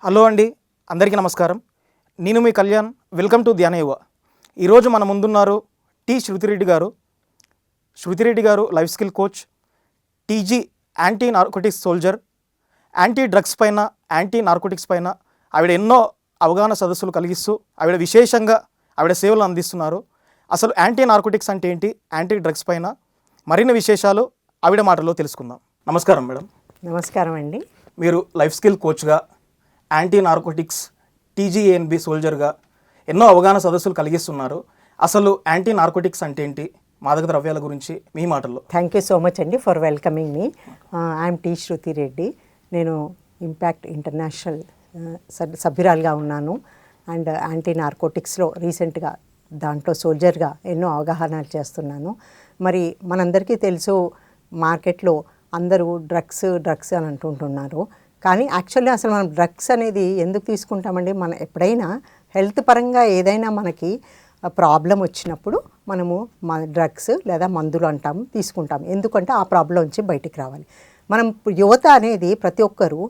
Hello అండి, అందరికీ నమస్కారం. నేను మీ కళ్యాణ్. వెల్కమ్ టు ధ్యాన యువ. ఈరోజు మన ముందున్నారు టి శృతిరెడ్డి గారు. శృతిరెడ్డి గారు life skill coach, TG anti narcotics soldier, anti drugs పైన, యాంటీ నార్కోటిక్స్ పైన ఆవిడ ఎన్నో అవగాహన సదస్సులు కలిగిస్తూ ఆవిడ విశేషంగా ఆవిడ సేవలు అందిస్తున్నారు. అసలు యాంటీ నార్కోటిక్స్ అంటే ఏంటి, యాంటీ డ్రగ్స్ పైన మరిన్ని విశేషాలు ఆవిడ మాటల్లో తెలుసుకుందాం. నమస్కారం మేడం. నమస్కారం అండి. మీరు లైఫ్ స్కిల్ కోచ్గా, యాంటీ నార్కోటిక్స్ టీజీఏఎన్బి సోల్జర్గా ఎన్నో అవగాహన సదస్సులు కలిగిస్తున్నారు. అసలు యాంటీ నార్కోటిక్స్ అంటే ఏంటి, మాదక ద్రవ్యాల గురించి మీ మాటల్లో. థ్యాంక్ యూ సో మచ్ అండి for welcoming me. I'm T Shruti Reddy. నేను ఇంపాక్ట్ ఇంటర్నేషనల్ సభ్యురాలుగా ఉన్నాను. అండ్ యాంటీ నార్కోటిక్స్లో రీసెంట్గా దాంట్లో సోల్జర్గా ఎన్నో అవగాహనలు చేస్తున్నాను. మరి మనందరికీ తెలుసు, మార్కెట్లో అందరూ డ్రగ్స్ అని అంటుంటున్నారు. కానీ యాక్చువల్లీ అసలు మనం డ్రగ్స్ అనేది ఎందుకు తీసుకుంటామండి? మనం ఎప్పుడైనా హెల్త్ పరంగా ఏదైనా మనకి ప్రాబ్లం వచ్చినప్పుడు మనము డ్రగ్స్ లేదా మందులు అంటాము, తీసుకుంటాము. ఎందుకంటే ఆ ప్రాబ్లం నుంచి బయటికి రావాలి. మనం యువత అనేది ప్రతి ఒక్కరూ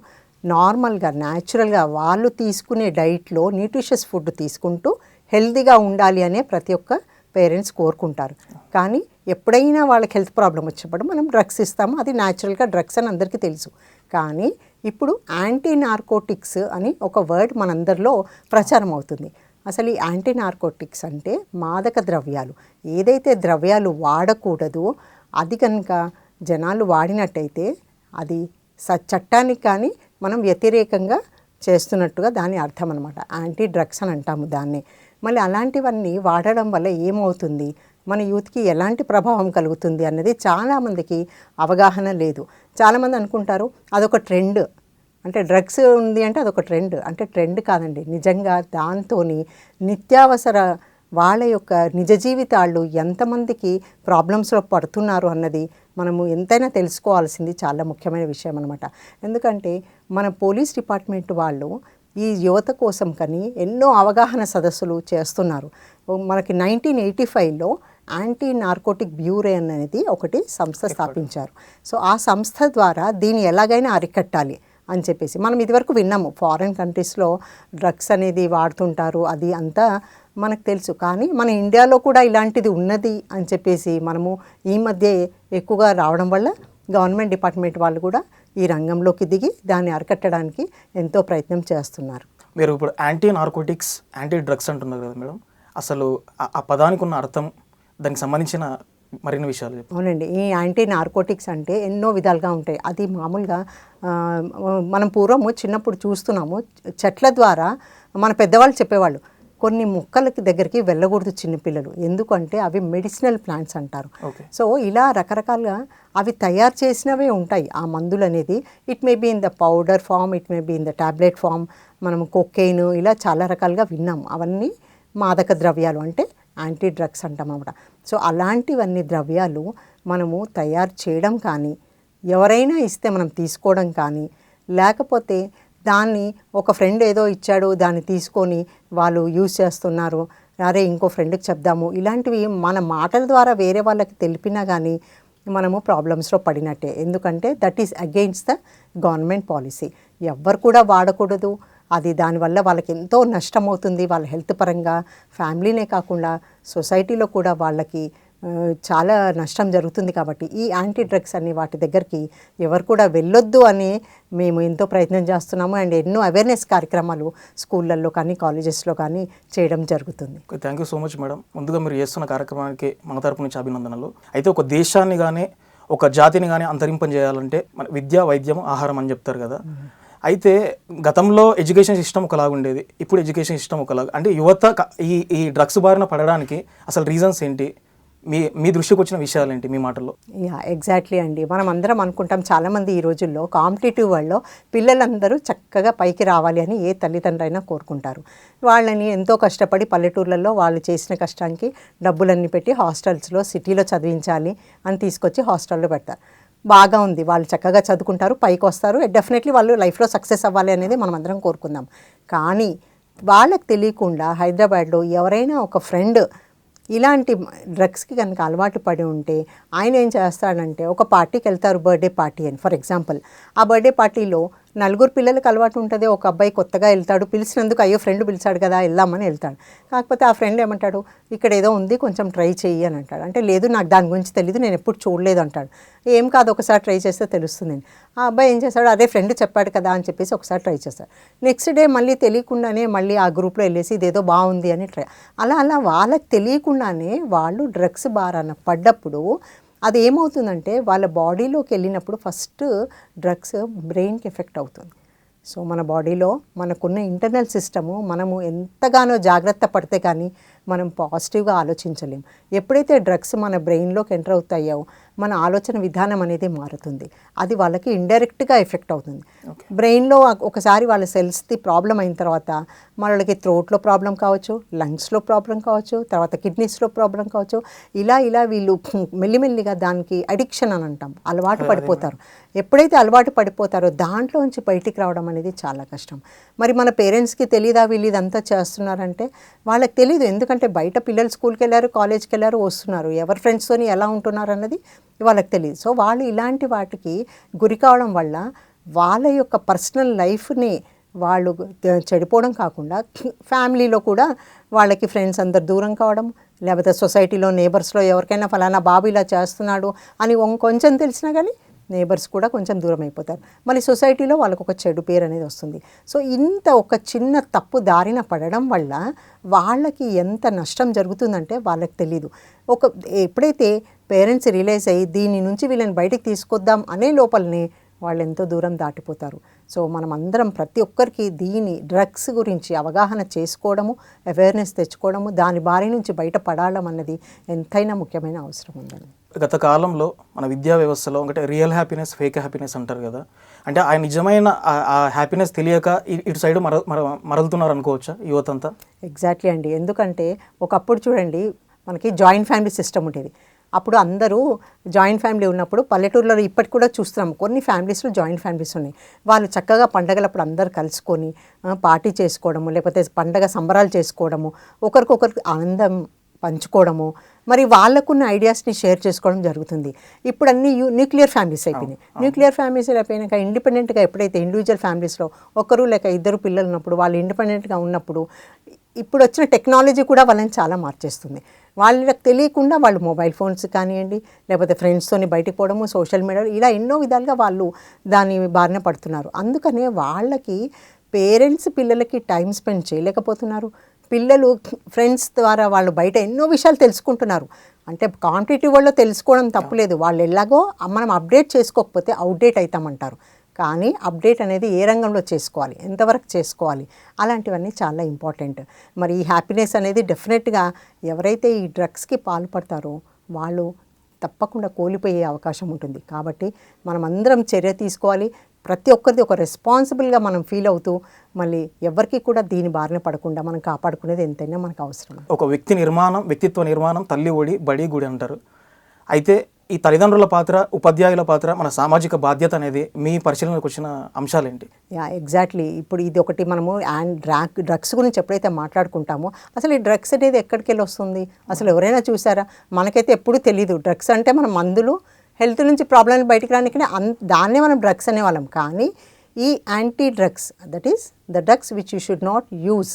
నార్మల్గా న్యాచురల్గా వాళ్ళు తీసుకునే డైట్లో న్యూట్రిషియస్ ఫుడ్ తీసుకుంటూ హెల్తీగా ఉండాలి అనే ప్రతి ఒక్క పేరెంట్స్ కోరుకుంటారు. కానీ ఎప్పుడైనా వాళ్ళకి హెల్త్ ప్రాబ్లం వచ్చినప్పుడు మనం డ్రగ్స్ ఇస్తాము. అది న్యాచురల్గా డ్రగ్స్ అని అందరికీ తెలుసు. కానీ ఇప్పుడు యాంటీ నార్కోటిక్స్ అని ఒక వర్డ్ మనందరిలో ప్రచారం అవుతుంది. అసలు ఈ యాంటీ నార్కోటిక్స్ అంటే మాదక ద్రవ్యాలు. ఏదైతే ద్రవ్యాలు వాడకూడదో అది కనుక జనాలు వాడినట్టయితే అది చట్టానికి కానీ మనం వ్యతిరేకంగా చేస్తున్నట్టుగా దాని అర్థం అనమాట. యాంటీ డ్రగ్స్ అని అంటాము దాన్ని. మళ్ళీ అలాంటివన్నీ వాడడం వల్ల ఏమవుతుంది, మన యూత్కి ఎలాంటి ప్రభావం కలుగుతుంది అన్నది చాలామందికి అవగాహన లేదు. చాలామంది అనుకుంటారు అదొక ట్రెండ్, అంటే డ్రగ్స్ ఉంది అంటే అదొక ట్రెండ్. అంటే ట్రెండ్ కాదండి, నిజంగా దాంతో నిత్యావసర వాళ్ళ యొక్క నిజ జీవితాలు ఎంతమందికి ప్రాబ్లమ్స్లో పడుతున్నారు అన్నది మనము ఎంతైనా తెలుసుకోవాల్సింది చాలా ముఖ్యమైన విషయం అనమాట. ఎందుకంటే మన పోలీస్ డిపార్ట్మెంట్ వాళ్ళు ఈ యువత కోసం కానీ ఎన్నో అవగాహన సదస్సులు చేస్తున్నారు. మనకి 1985లో యాంటీ నార్కోటిక్ బ్యూరో అనేది ఒకటి సంస్థ స్థాపించారు. సో ఆ సంస్థ ద్వారా దీన్ని ఎలాగైనా అరికట్టాలి అని చెప్పేసి మనం ఇదివరకు విన్నాము. ఫారిన్ కంట్రీస్లో డ్రగ్స్ అనేది వాడుతుంటారు, అది అంతా మనకు తెలుసు. కానీ మన ఇండియాలో కూడా ఇలాంటిది ఉన్నది అని చెప్పేసి మనము ఈ మధ్య ఎక్కువగా రావడం వల్ల గవర్నమెంట్ డిపార్ట్మెంట్ వాళ్ళు కూడా ఈ రంగంలోకి దిగి దాన్ని అరికట్టడానికి ఎంతో ప్రయత్నం చేస్తున్నారు. మీరు ఇప్పుడు యాంటీ నార్కోటిక్స్, యాంటీ డ్రగ్స్ అంటున్నారు కదా మేడం, అసలు ఆ పదానికి ఉన్న అర్థం, దానికి సంబంధించిన మరిన్ని విషయాలు చెప్పండి. అవునండి, ఈ యాంటీ నార్కోటిక్స్ అంటే ఎన్నో విధాలుగా ఉంటాయి. అది మామూలుగా మనం పూర్వము చిన్నప్పుడు చూస్తున్నాము, చెట్ల ద్వారా మన పెద్దవాళ్ళు చెప్పేవాళ్ళు కొన్ని మొక్కలకి దగ్గరికి వెళ్ళకూడదు చిన్నపిల్లలు, ఎందుకంటే అవి మెడిసినల్ ప్లాంట్స్ అంటారు. సో ఇలా రకరకాలుగా అవి తయారు చేసినవే ఉంటాయి ఆ మందులు అనేది. It may be in the powder form, it may be in the tablet form. మనం కొకెయిన్ ఇలా చాలా రకాలుగా విన్నాము. అవన్నీ మాదక ద్రవ్యాలు, అంటే యాంటీ డ్రగ్స్ అంటాం అన్నమాట. సో అలాంటివన్నీ ద్రవ్యాలు మనము తయారు చేయడం కానీ, ఎవరైనా ఇస్తే మనం తీసుకోవడం కానీ, లేకపోతే దాన్ని ఒక ఫ్రెండ్ ఏదో ఇచ్చాడు దాన్ని తీసుకొని వాళ్ళు యూజ్ చేస్తున్నారు, అరే ఇంకో ఫ్రెండ్కి చెప్దాము, ఇలాంటివి మన మాటల ద్వారా వేరే వాళ్ళకి తెలిపినా కానీ మనము ప్రాబ్లమ్స్లో పడినట్టే. ఎందుకంటే that is against the government policy. ఎవ్వరు కూడా వాడకూడదు. అది దానివల్ల వాళ్ళకి ఎంతో నష్టం అవుతుంది, వాళ్ళ హెల్త్ పరంగా, ఫ్యామిలీనే కాకుండా సొసైటీలో కూడా వాళ్ళకి చాలా నష్టం జరుగుతుంది. కాబట్టి ఈ యాంటీ డ్రగ్స్ అనే వాటి దగ్గరికి ఎవరు కూడా వెళ్ళొద్దు అని మేము ఎంతో ప్రయత్నం చేస్తున్నాము. అండ్ ఎన్నో అవేర్నెస్ కార్యక్రమాలు స్కూళ్ళల్లో కానీ కాలేజెస్లో కానీ చేయడం జరుగుతుంది. Thank you so much madam. ముందుగా మీరు చేస్తున్న కార్యక్రమానికి మన తరపు నుంచి అభినందనలు. అయితే ఒక దేశాన్ని కానీ ఒక జాతిని కానీ అంతరింపజేయాలంటే మన విద్య, వైద్యం, ఆహారం అని చెప్తారు కదా. అయితే గతంలో ఎడ్యుకేషన్ సిస్టమ్ ఒకలాగా ఉండేది, ఇప్పుడు ఎడ్యుకేషన్ సిస్టమ్ ఒకలాగా. అంటే యువత ఈ డ్రగ్స్ బారిన పడడానికి అసలు రీజన్స్ ఏంటి, మీ దృష్టికి వచ్చిన విషయాలు ఏంటి మీ మాటల్లో? ఎగ్జాక్ట్లీ అండి. మనం అందరం అనుకుంటాం, చాలామంది ఈ రోజుల్లో కాంపిటేటివ్ వరల్డ్లో పిల్లలందరూ చక్కగా పైకి రావాలి అని ఏ తల్లిదండ్రులైనా కోరుకుంటారు. వాళ్ళని ఎంతో కష్టపడి పల్లెటూర్లలో వాళ్ళు చేసిన కష్టానికి డబ్బులన్నీ పెట్టి హాస్టల్స్లో, సిటీలో చదివించాలి అని తీసుకొచ్చి హాస్టల్లో పెడతారు. బాగా ఉంది, వాళ్ళు చక్కగా చదువుకుంటారు, పైకి వస్తారు, డెఫినెట్లీ వాళ్ళు లైఫ్లో సక్సెస్ అవ్వాలి అనేది మనం అందరం కోరుకుందాం. కానీ వాళ్ళకి తెలియకుండా హైదరాబాద్లో ఎవరైనా ఒక ఫ్రెండ్ ఇలాంటి డ్రగ్స్కి కనుక అలవాటు పడి ఉంటే ఆయన ఏం చేస్తాడంటే, ఒక పార్టీకి వెళ్తారు, బర్త్డే పార్టీ అని ఫర్ ఎగ్జాంపుల్. ఆ బర్త్డే పార్టీలో నలుగురు పిల్లలకి అలవాటు ఉంటుంది, ఒక అబ్బాయి కొత్తగా వెళ్తాడు, పిలిచినందుకు అయ్యో ఫ్రెండ్ పిలిచాడు కదా వెళ్దామని వెళ్తాడు. కాకపోతే ఆ ఫ్రెండ్ ఏమంటాడు, ఇక్కడ ఏదో ఉంది కొంచెం ట్రై చెయ్యి అని అంటాడు. అంటే లేదు నాకు దాని గురించి తెలియదు, నేను ఎప్పుడు చూడలేదు అంటాడు. ఏం కాదు ఒకసారి ట్రై చేస్తే తెలుస్తుంది. ఆ అబ్బాయి ఏం చేస్తాడు, అదే ఫ్రెండ్ చెప్పాడు కదా అని చెప్పేసి ఒకసారి ట్రై చేస్తాడు. నెక్స్ట్ డే మళ్ళీ తెలియకుండానే మళ్ళీ ఆ గ్రూప్లో వెళ్ళేసి ఇదేదో బాగుంది అని ట్రై, అలా అలా వాళ్ళకి తెలియకుండానే వాళ్ళు డ్రగ్స్ బారాన పడ్డప్పుడు అది ఏమవుతుందంటే వాళ్ళ బాడీలోకి వెళ్ళినప్పుడు ఫస్ట్ డ్రగ్స్ బ్రెయిన్కి ఎఫెక్ట్ అవుతుంది. సో మన బాడీలో మనకున్న ఇంటర్నల్ సిస్టము మనము ఎంతగానో జాగ్రత్త పడితే కానీ మనం పాజిటివ్గా ఆలోచించలేం. ఎప్పుడైతే డ్రగ్స్ మన బ్రెయిన్లోకి ఎంటర్ అవుతాయో మన ఆలోచన విధానం అనేది మారుతుంది. అది వాళ్ళకి ఇండైరెక్ట్గా ఎఫెక్ట్ అవుతుంది. బ్రెయిన్లో ఒకసారి వాళ్ళ సెల్స్ది ప్రాబ్లం అయిన తర్వాత వాళ్ళకి థ్రోట్లో ప్రాబ్లం కావచ్చు, లంగ్స్లో ప్రాబ్లం కావచ్చు, తర్వాత కిడ్నీస్లో ప్రాబ్లం కావచ్చు. ఇలా ఇలా వీళ్ళు మెల్లిమెల్లిగా దానికి అడిక్షన్ అని అంటాం, అలవాటు పడిపోతారు. ఎప్పుడైతే అలవాటు పడిపోతారో దాంట్లోంచి బయటికి రావడం అనేది చాలా కష్టం. మరి మన పేరెంట్స్కి తెలీదా వీళ్ళు ఇదంతా చేస్తున్నారంటే? వాళ్ళకి తెలీదు. ఎందుకంటే బయట పిల్లలు స్కూల్కి వెళ్ళారు, కాలేజ్కి వెళ్ళారు, వస్తున్నారు, ఎవరి ఫ్రెండ్స్తోని ఎలా ఉంటున్నారు అన్నది వాళ్ళకి తెలియదు. సో వాళ్ళు ఇలాంటి వాటికి గురి కావడం వల్ల వాళ్ళ యొక్క పర్సనల్ లైఫ్ని వాళ్ళు చెడిపోవడం కాకుండా ఫ్యామిలీలో కూడా వాళ్ళకి ఫ్రెండ్స్ అందరు దూరం కావడం, లేకపోతే సొసైటీలో నేబర్స్లో ఎవరికైనా ఫలానా బాబు ఇలా చేస్తున్నాడు అని కొంచెం తెలిసినా కానీ నేబర్స్ కూడా కొంచెం దూరం అయిపోతారు. మళ్ళీ సొసైటీలో వాళ్ళకు ఒక చెడు పేరు అనేది వస్తుంది. సో ఇంత ఒక చిన్న తప్పు దారిన పడడం వల్ల వాళ్ళకి ఎంత నష్టం జరుగుతుందంటే వాళ్ళకి తెలీదు. ఎప్పుడైతే పేరెంట్స్ రియలైజ్ అయ్యి దీని నుంచి వీళ్ళని బయటికి తీసుకొద్దాం అనే లోపలనే వాళ్ళు ఎంతో దూరం దాటిపోతారు. సో మనం అందరం ప్రతి ఒక్కరికి దీని డ్రగ్స్ గురించి అవగాహన చేసుకోవడము, అవేర్నెస్ తెచ్చుకోవడము, దాని బారి నుంచి బయటపడాలం అన్నది ఎంతైనా ముఖ్యమైన అవసరం ఉందండి. గత కాలంలో మన విద్యా వ్యవస్థలో అంటే రియల్ హ్యాపీనెస్, ఫేక్ హ్యాపీనెస్ అంటారు కదా, అంటే ఆ నిజమైన ఆ హ్యాపీనెస్ తెలియక ఇటు సైడ్ మరలుతున్నారు అనుకోవచ్చా యువత అంతా? ఎగ్జాక్ట్లీ అండి. ఎందుకంటే ఒకప్పుడు చూడండి మనకి జాయింట్ ఫ్యామిలీ సిస్టమ్ ఉండేది. అప్పుడు అందరూ జాయింట్ ఫ్యామిలీ ఉన్నప్పుడు పల్లెటూరులో ఇప్పటికి కూడా చూస్తున్నాం కొన్ని ఫ్యామిలీస్లో జాయింట్ ఫ్యామిలీస్ ఉన్నాయి. వాళ్ళు చక్కగా పండగలప్పుడు అందరూ కలుసుకొని పార్టీ చేసుకోవడము, లేకపోతే పండగ సంబరాలు చేసుకోవడము, ఒకరికొకరికి ఆనందం పంచుకోవడము, మరి వాళ్ళకున్న ఐడియాస్ని షేర్ చేసుకోవడం జరుగుతుంది. ఇప్పుడు అన్ని న్యూక్లియర్ ఫ్యామిలీస్ అయిపోయినాయి. న్యూక్లియర్ ఫ్యామిలీస్ అయిపోయినాక ఇండిపెండెంట్గా ఎప్పుడైతే ఇండివిజువల్ ఫ్యామిలీస్లో ఒకరు లేక ఇద్దరు పిల్లలు ఉన్నప్పుడు వాళ్ళు ఇండిపెండెంట్గా ఉన్నప్పుడు ఇప్పుడు వచ్చిన టెక్నాలజీ కూడా వాళ్ళని చాలా మార్చేస్తుంది. వాళ్ళకి తెలియకుండా వాళ్ళు మొబైల్ ఫోన్స్ కానివ్వండి, లేకపోతే ఫ్రెండ్స్తోని బయటికి పోవడము, సోషల్ మీడియా, ఇలా ఎన్నో విధాలుగా వాళ్ళు దాని బారిన పడుతున్నారు. అందుకనే వాళ్ళకి పేరెంట్స్ పిల్లలకి టైం స్పెండ్ చేయలేకపోతున్నారు. పిల్లలు ఫ్రెండ్స్ ద్వారా వాళ్ళు బయట ఎన్నో విషయాలు తెలుసుకుంటున్నారు. అంటే కాంపిటేటివ్ వల్ల తెలుసుకోవడం తప్పులేదు, వాళ్ళు ఎలాగో మనం అప్డేట్ చేసుకోకపోతే అవుట్డేట్ అవుతామంటారు. కానీ అప్డేట్ అనేది ఏ రంగంలో చేసుకోవాలి, ఎంతవరకు చేసుకోవాలి, అలాంటివన్నీ చాలా ఇంపార్టెంట్. మరి ఈ హ్యాపీనెస్ అనేది డెఫినెట్గా ఎవరైతే ఈ డ్రగ్స్కి పాల్పడతారో వాళ్ళు తప్పకుండా కోల్పోయే అవకాశం ఉంటుంది. కాబట్టి మనం అందరం చర్య తీసుకోవాలి. ప్రతి ఒక్కరిది ఒక రెస్పాన్సిబుల్గా మనం ఫీల్ అవుతూ మళ్ళీ ఎవరికి కూడా దీని బారిన పడకుండా మనం కాపాడుకునేది ఎంతైనా మనకు అవసరం. ఒక వ్యక్తిత్వ నిర్మాణం తల్లి ఒడి బడి గుడి అంటారు. అయితే ఈ తల్లిదండ్రుల పాత్ర, ఉపాధ్యాయుల పాత్ర, మన సామాజిక బాధ్యత అనేది మీ పరిశీలనకు వచ్చిన అంశాలేంటి? ఎగ్జాక్ట్లీ. ఇప్పుడు ఇది ఒకటి మనము డ్రగ్స్ గురించి ఎప్పుడైతే మాట్లాడుకుంటామో అసలు ఈ డ్రగ్స్ అనేది ఎక్కడికి వెళ్ళి వస్తుంది అసలు ఎవరైనా చూసారా? మనకైతే ఎప్పుడూ తెలీదు. డ్రగ్స్ అంటే మనం మందులు, హెల్త్ నుంచి ప్రాబ్లమ్ బయటికి రానికి దాన్నే మనం డ్రగ్స్ అనేవాళ్ళం. కానీ ఈ anti drugs, that is the drugs which you should not use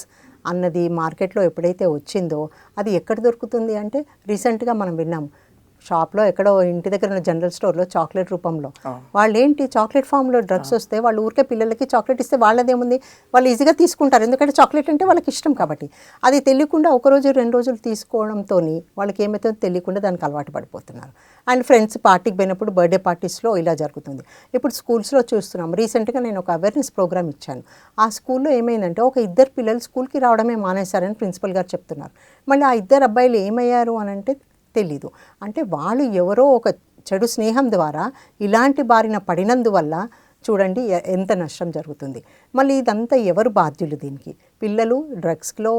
అన్నది మార్కెట్లో ఎప్పుడైతే వచ్చిందో అది ఎక్కడ దొరుకుతుంది అంటే రీసెంట్గా మనం విన్నాం, షాప్లో ఎక్కడో ఇంటి దగ్గర ఉన్న జనరల్ స్టోర్లో చాక్లెట్ రూపంలో వాళ్ళు ఏంటి చాక్లెట్ ఫామ్లో డ్రగ్స్ వస్తే వాళ్ళు ఊరికే పిల్లలకి చాక్లెట్ ఇస్తే వాళ్ళదేముంది, వాళ్ళు ఈజీగా తీసుకుంటారు. ఎందుకంటే చాక్లెట్ అంటే వాళ్ళకి ఇష్టం కాబట్టి. అది తెలియకుండా ఒకరోజు 2 రోజులు తీసుకోవడంతో వాళ్ళకి ఏమవుతుందో తెలియకుండా దానికి అలవాటు పడిపోతున్నారు. అండ్ ఫ్రెండ్స్ పార్టీకి పోయినప్పుడు బర్త్డే పార్టీస్లో ఇలా జరుగుతుంది. ఇప్పుడు స్కూల్స్లో చూస్తున్నాం. రీసెంట్గా నేను ఒక అవేర్నెస్ ప్రోగ్రామ్ ఇచ్చాను. ఆ స్కూల్లో ఏమైందంటే ఒక 2 పిల్లలు స్కూల్కి రావడమే మానేశారని ప్రిన్సిపల్ గారు చెప్తున్నారు. మళ్ళీ ఆ 2 అబ్బాయిలు ఏమయ్యారు అని అంటే తెలీదు. అంటే వాళ్ళు ఎవరో ఒక చెడు స్నేహం ద్వారా ఇలాంటి బారిన పడినందువల్ల చూడండి ఎంత నష్టం జరుగుతుంది. మళ్ళీ ఇదంతా ఎవరు బాధ్యులు దీనికి? పిల్లలు డ్రగ్స్లో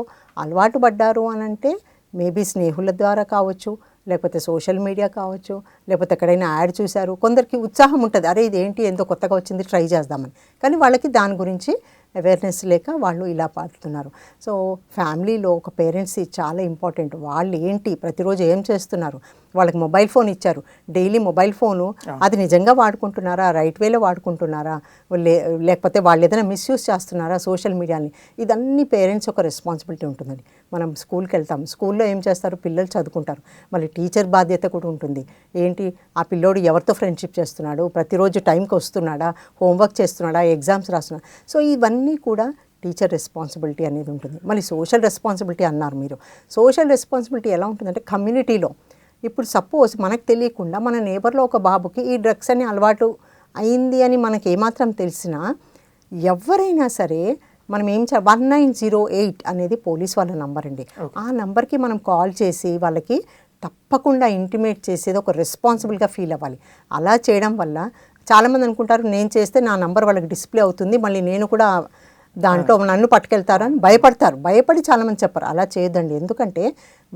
అలవాటు పడ్డారు అని అంటే మేబీ స్నేహితుల ద్వారా కావచ్చు, లేకపోతే సోషల్ మీడియా కావచ్చు, లేకపోతే ఎక్కడైనా యాడ్ చూశారు. కొందరికి ఉత్సాహం ఉంటుంది, అరే ఇదేంటి ఎంతో కొత్తగా వచ్చింది ట్రై చేద్దామని. కానీ వాళ్ళకి దాని గురించి అవేర్నెస్ లేక వాళ్ళు ఇలా పాడుతున్నారు. సో ఫ్యామిలీలో ఒక పేరెంట్స్ చాలా ఇంపార్టెంట్. వాళ్ళు ఏంటి ప్రతిరోజు ఏం చేస్తున్నారు, వాళ్ళకి మొబైల్ ఫోన్ ఇచ్చారు, డైలీ మొబైల్ ఫోను అది నిజంగా వాడుకుంటున్నారా, రైట్ వేలో వాడుకుంటున్నారా, లేకపోతే వాళ్ళు ఏదైనా మిస్యూజ్ చేస్తున్నారా సోషల్ మీడియాని, ఇదన్నీ పేరెంట్స్ ఒక రెస్పాన్సిబిలిటీ ఉంటుందండి. మనం స్కూల్కి వెళ్తాం, స్కూల్లో ఏం చేస్తారు, పిల్లలు చదువుకుంటారు, మళ్ళీ టీచర్ బాధ్యత కూడా ఉంటుంది. ఏంటి ఆ పిల్లోడు ఎవరితో ఫ్రెండ్షిప్ చేస్తున్నాడు, ప్రతిరోజు టైంకి వస్తున్నాడా, హోంవర్క్ చేస్తున్నాడా, ఎగ్జామ్స్ రాస్తున్నాడా. సో ఇవన్నీ కూడా టీచర్ రెస్పాన్సిబిలిటీ అనేది ఉంటుంది. మళ్ళీ సోషల్ రెస్పాన్సిబిలిటీ అన్నారు మీరు. సోషల్ రెస్పాన్సిబిలిటీ ఎలా ఉంటుందంటే కమ్యూనిటీలో ఇప్పుడు సపోజ్ మనకు తెలియకుండా మన నేబర్లో ఒక బాబుకి ఈ డ్రగ్స్ అని అలవాటు అయింది అని మనకి ఏమాత్రం తెలిసినా ఎవరైనా సరే మనం ఏం 1908 అనేది పోలీస్ వాళ్ళ నంబర్ అండి. ఆ నంబర్కి మనం కాల్ చేసి వాళ్ళకి తప్పకుండా ఇంటిమేట్ చేసేది ఒక రెస్పాన్సిబుల్గా ఫీల్ అవ్వాలి. అలా చేయడం వల్ల చాలామంది అనుకుంటారు నేను చేస్తే నా నంబర్ వాళ్ళకి డిస్ప్లే అవుతుంది, మళ్ళీ నేను కూడా దాంట్లో నన్ను పట్టుకెళ్తారని భయపడతారు. భయపడి చాలామంది చెప్పరు. అలా చేయొద్దండి. ఎందుకంటే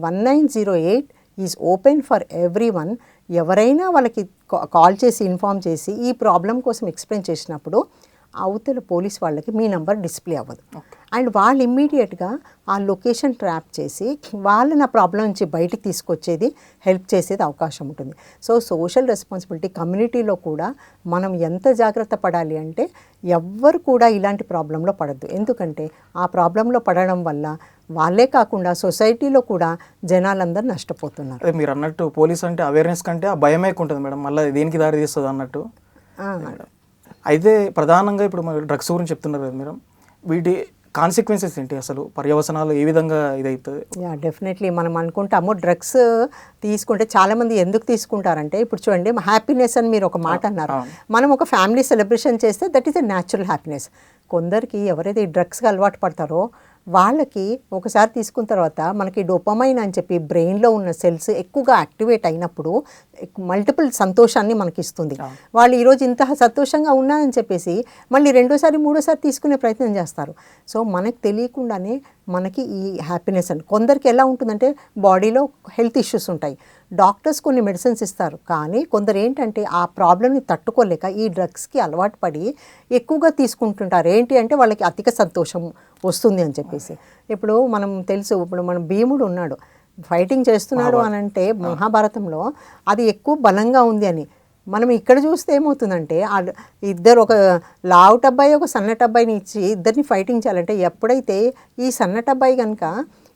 1908 ఈజ్ ఓపెన్ ఫర్ ఎవ్రీవన్. ఎవరైనా వాళ్ళకి కాల్ చేసి ఇన్ఫామ్ చేసి ఈ ప్రాబ్లం కోసం ఎక్స్ప్లెయిన్ చేసినప్పుడు అవతల పోలీస్ వాళ్ళకి మీ నంబర్ డిస్ప్లే అవ్వదు. అండ్ వాళ్ళు ఇమ్మీడియట్గా ఆ లొకేషన్ ట్రాప్ చేసి వాళ్ళని ఆ ప్రాబ్లం నుంచి బయటికి తీసుకొచ్చేది, హెల్ప్ చేసేది అవకాశం ఉంటుంది. సో సోషల్ రెస్పాన్సిబిలిటీ కమ్యూనిటీలో కూడా మనం ఎంత జాగ్రత్త పడాలి అంటే ఎవ్వరు కూడా ఇలాంటి ప్రాబ్లంలో పడద్దు. ఎందుకంటే ఆ ప్రాబ్లంలో పడడం వల్ల వాళ్ళే కాకుండా సొసైటీలో కూడా జనాలందరూ నష్టపోతున్నారు. అదే మీరు అన్నట్టు పోలీస్ అంటే అవేర్నెస్ కంటే ఆ భయమే ఎక్కువ ఉంటుంది మేడం, మళ్ళీ దేనికి దారి తీస్తుంది అన్నట్టు. అయితే ప్రధానంగా ఇప్పుడు మరి డ్రగ్స్ గురించి చెప్తున్నారు కదా మేడం, వీటి కాన్సిక్వెన్సెస్ ఏంటి, అసలు పర్యవసనాలు ఏ విధంగా ఇదవుతుంది? యా డెఫినెట్లీ మనం అనుకుంటాము డ్రగ్స్ తీసుకుంటే చాలామంది ఎందుకు తీసుకుంటారంటే, ఇప్పుడు చూడండి హ్యాపీనెస్ అని మీరు ఒక మాట అన్నారు. మనం ఒక ఫ్యామిలీ సెలబ్రేషన్ చేస్తే that is a natural happiness. కొందరికి ఎవరైతే ఈ డ్రగ్స్కి అలవాటు పడతారో వాళ్ళకి ఒకసారి తీసుకున్న తర్వాత మనకి డోపమైన్ అని చెప్పి బ్రెయిన్లో ఉన్న సెల్స్ ఎక్కువగా యాక్టివేట్ అయినప్పుడు మల్టిపుల్ సంతోషాన్ని మనకి ఇస్తుంది. వాళ్ళు ఈరోజు ఇంత సంతోషంగా ఉన్నారని చెప్పేసి మళ్ళీ రెండోసారి మూడోసారి తీసుకునే ప్రయత్నం చేస్తారు. సో మనకు తెలియకుండానే మనకి ఈ హ్యాపీనెస్ అని కొందరికి ఎలా ఉంటుందంటే బాడీలో హెల్త్ ఇష్యూస్ ఉంటాయి, డాక్టర్స్ కొన్ని మెడిసిన్స్ ఇస్తారు, కానీ కొందరు ఏంటంటే ఆ ప్రాబ్లమ్ని తట్టుకోలేక ఈ డ్రగ్స్కి అలవాటు పడి ఎక్కువగా తీసుకుంటుంటారు. ఏంటి అంటే వాళ్ళకి అధిక సంతోషం వస్తుంది అని చెప్పేసి. ఇప్పుడు మనం తెలుసు, ఇప్పుడు మన భీముడు ఉన్నాడు, ఫైటింగ్ చేస్తున్నాడు అని అంటే మహాభారతంలో అది ఎక్కువ బలంగా ఉంది అని. మనం ఇక్కడ చూస్తే ఏమవుతుందంటే ఇద్దరు ఒక లావుటబ్బాయి ఒక సన్నటబ్బాయిని ఇచ్చి ఇద్దరిని ఫైటింగ్ చేయాలంటే ఎప్పుడైతే ఈ సన్నటబ్బాయి కనుక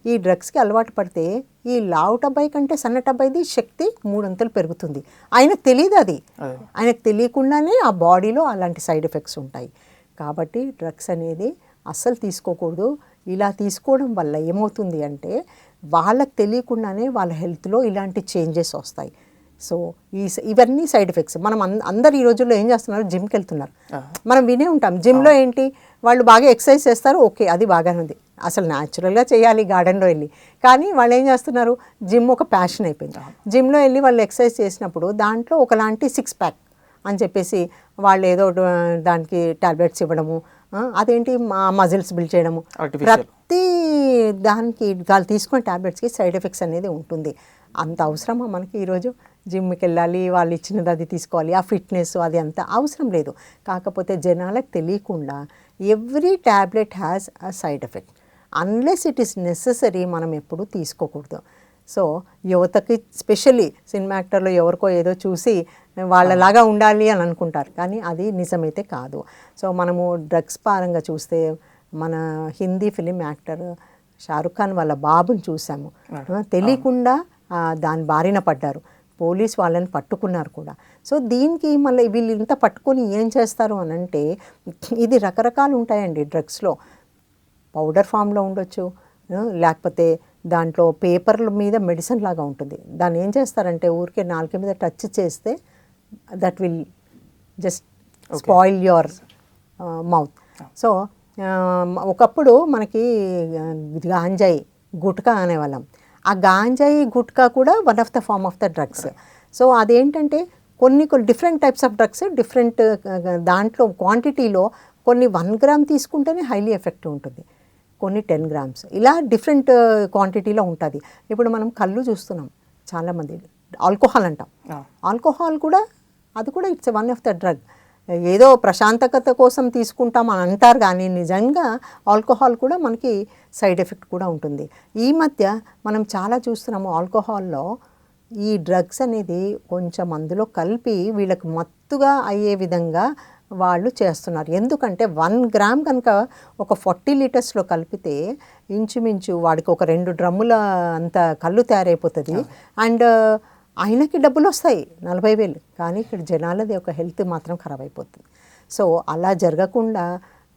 ఈ డ్రగ్స్కి అలవాటు పడితే ఈ లావుటబ్బాయి కంటే సన్నటబ్బాయిది శక్తి 3 అంతలు పెరుగుతుంది. ఆయనకు తెలియదు, అది ఆయనకు తెలియకుండానే ఆ బాడీలో అలాంటి సైడ్ ఎఫెక్ట్స్ ఉంటాయి. కాబట్టి డ్రగ్స్ అనేది అస్సలు తీసుకోకూడదు. ఇలా తీసుకోవడం వల్ల ఏమవుతుంది అంటే వాళ్ళకి తెలియకుండానే వాళ్ళ హెల్త్లో ఇలాంటి చేంజెస్ వస్తాయి. సో ఇవన్నీ సైడ్ ఎఫెక్ట్స్. మనం అందరు ఈ రోజుల్లో ఏం చేస్తున్నారు, జిమ్కి వెళ్తున్నారు. మనం వినే ఉంటాం జిమ్లో ఏంటి వాళ్ళు బాగా ఎక్సర్సైజ్ చేస్తారు, ఓకే అది బాగానే ఉంది, అసలు న్యాచురల్గా చేయాలి గార్డెన్లో వెళ్ళి. కానీ వాళ్ళు ఏం చేస్తున్నారు, జిమ్ ఒక ప్యాషన్ అయిపోయింది. జిమ్లో వెళ్ళి వాళ్ళు ఎక్సర్సైజ్ చేసినప్పుడు దాంట్లో ఒకలాంటి 6 ప్యాక్ అని చెప్పేసి వాళ్ళు ఏదో దానికి టాబ్లెట్స్ ఇవ్వడము, అదేంటి మజిల్స్ బిల్డ్ చేయడము, ప్రతి దానికి వాళ్ళు తీసుకునే టాబ్లెట్స్కి సైడ్ ఎఫెక్ట్స్ అనేది ఉంటుంది. అంత అవసరమా మనకి ఈరోజు జిమ్కి వెళ్ళాలి, వాళ్ళు ఇచ్చినది అది తీసుకోవాలి, ఆ ఫిట్నెస్ అది అంత అవసరం లేదు. కాకపోతే జనాలకు తెలియకుండా every tablet has a side effect. Unless it is necessary మనం ఎప్పుడూ తీసుకోకూడదు. సో యువతకి స్పెషల్లీ సినిమా యాక్టర్లో ఎవరికో ఏదో చూసి వాళ్ళలాగా ఉండాలి అని అనుకుంటారు, కానీ అది నిజమైతే కాదు. సో మనము డ్రగ్స్ పరంగా చూస్తే మన హిందీ ఫిలిం యాక్టర్ షారుఖ్ ఖాన్ వాళ్ళ బాబుని చూసాము, తెలియకుండా దాని బారిన పడ్డారు, పోలీస్ వాళ్ళని పట్టుకున్నారు కూడా. సో దీనికి మళ్ళీ వీళ్ళు ఇంత పట్టుకొని ఏం చేస్తారు అని అంటే, ఇది రకరకాలు ఉంటాయండి డ్రగ్స్లో. పౌడర్ ఫామ్లో ఉండొచ్చు, లేకపోతే దాంట్లో పేపర్ల మీద మెడిసిన్ లాగా ఉంటుంది. దాన్ని ఏం చేస్తారంటే ఊరికే నాలుక మీద టచ్ చేస్తే that will just spoil your mouth. So ఒకప్పుడు మనకి గాంజాయి గుట్కా అనేవాళ్ళం. ఆ గాంజాయి గుట్కా కూడా one of the form of the drugs. So అదేంటంటే కొన్ని different types of drugs different దాంట్లో క్వాంటిటీలో కొన్ని 1 గ్రామ్ తీసుకుంటేనే హైలీ ఎఫెక్టివ్ ఉంటుంది, కొన్ని 10 గ్రామ్స్ ఇలా డిఫరెంట్ క్వాంటిటీలో ఉంటుంది. ఇప్పుడు మనం కళ్ళు చూస్తున్నాం చాలామంది, ఆల్కహాల్ అంటాం, ఆల్కహాల్ కూడా అది కూడా it's one of the drug. ఏదో ప్రశాంతత కోసం తీసుకుంటాం అని అంటారు, కానీ నిజంగా ఆల్కహాల్ కూడా మనకి సైడ్ ఎఫెక్ట్ కూడా ఉంటుంది. ఈ మధ్య మనం చాలా చూస్తున్నాము ఆల్కహాల్లో ఈ డ్రగ్స్ అనేది కొంచెం అందులో కలిపి వీళ్ళకి మత్తుగా అయ్యే విధంగా వాళ్ళు చేస్తున్నారు. ఎందుకంటే 1 గ్రామ్ కనుక ఒక 40 లీటర్స్లో కలిపితే ఇంచుమించు వాడికి ఒక 2 డ్రమ్ముల అంత కళ్ళు తయారైపోతుంది. అండ్ ఆయనకి డబ్బులు వస్తాయి 40,000, కానీ ఇక్కడ జనాలది ఒక హెల్త్ మాత్రం ఖరాబ్ అయిపోతుంది. సో అలా జరగకుండా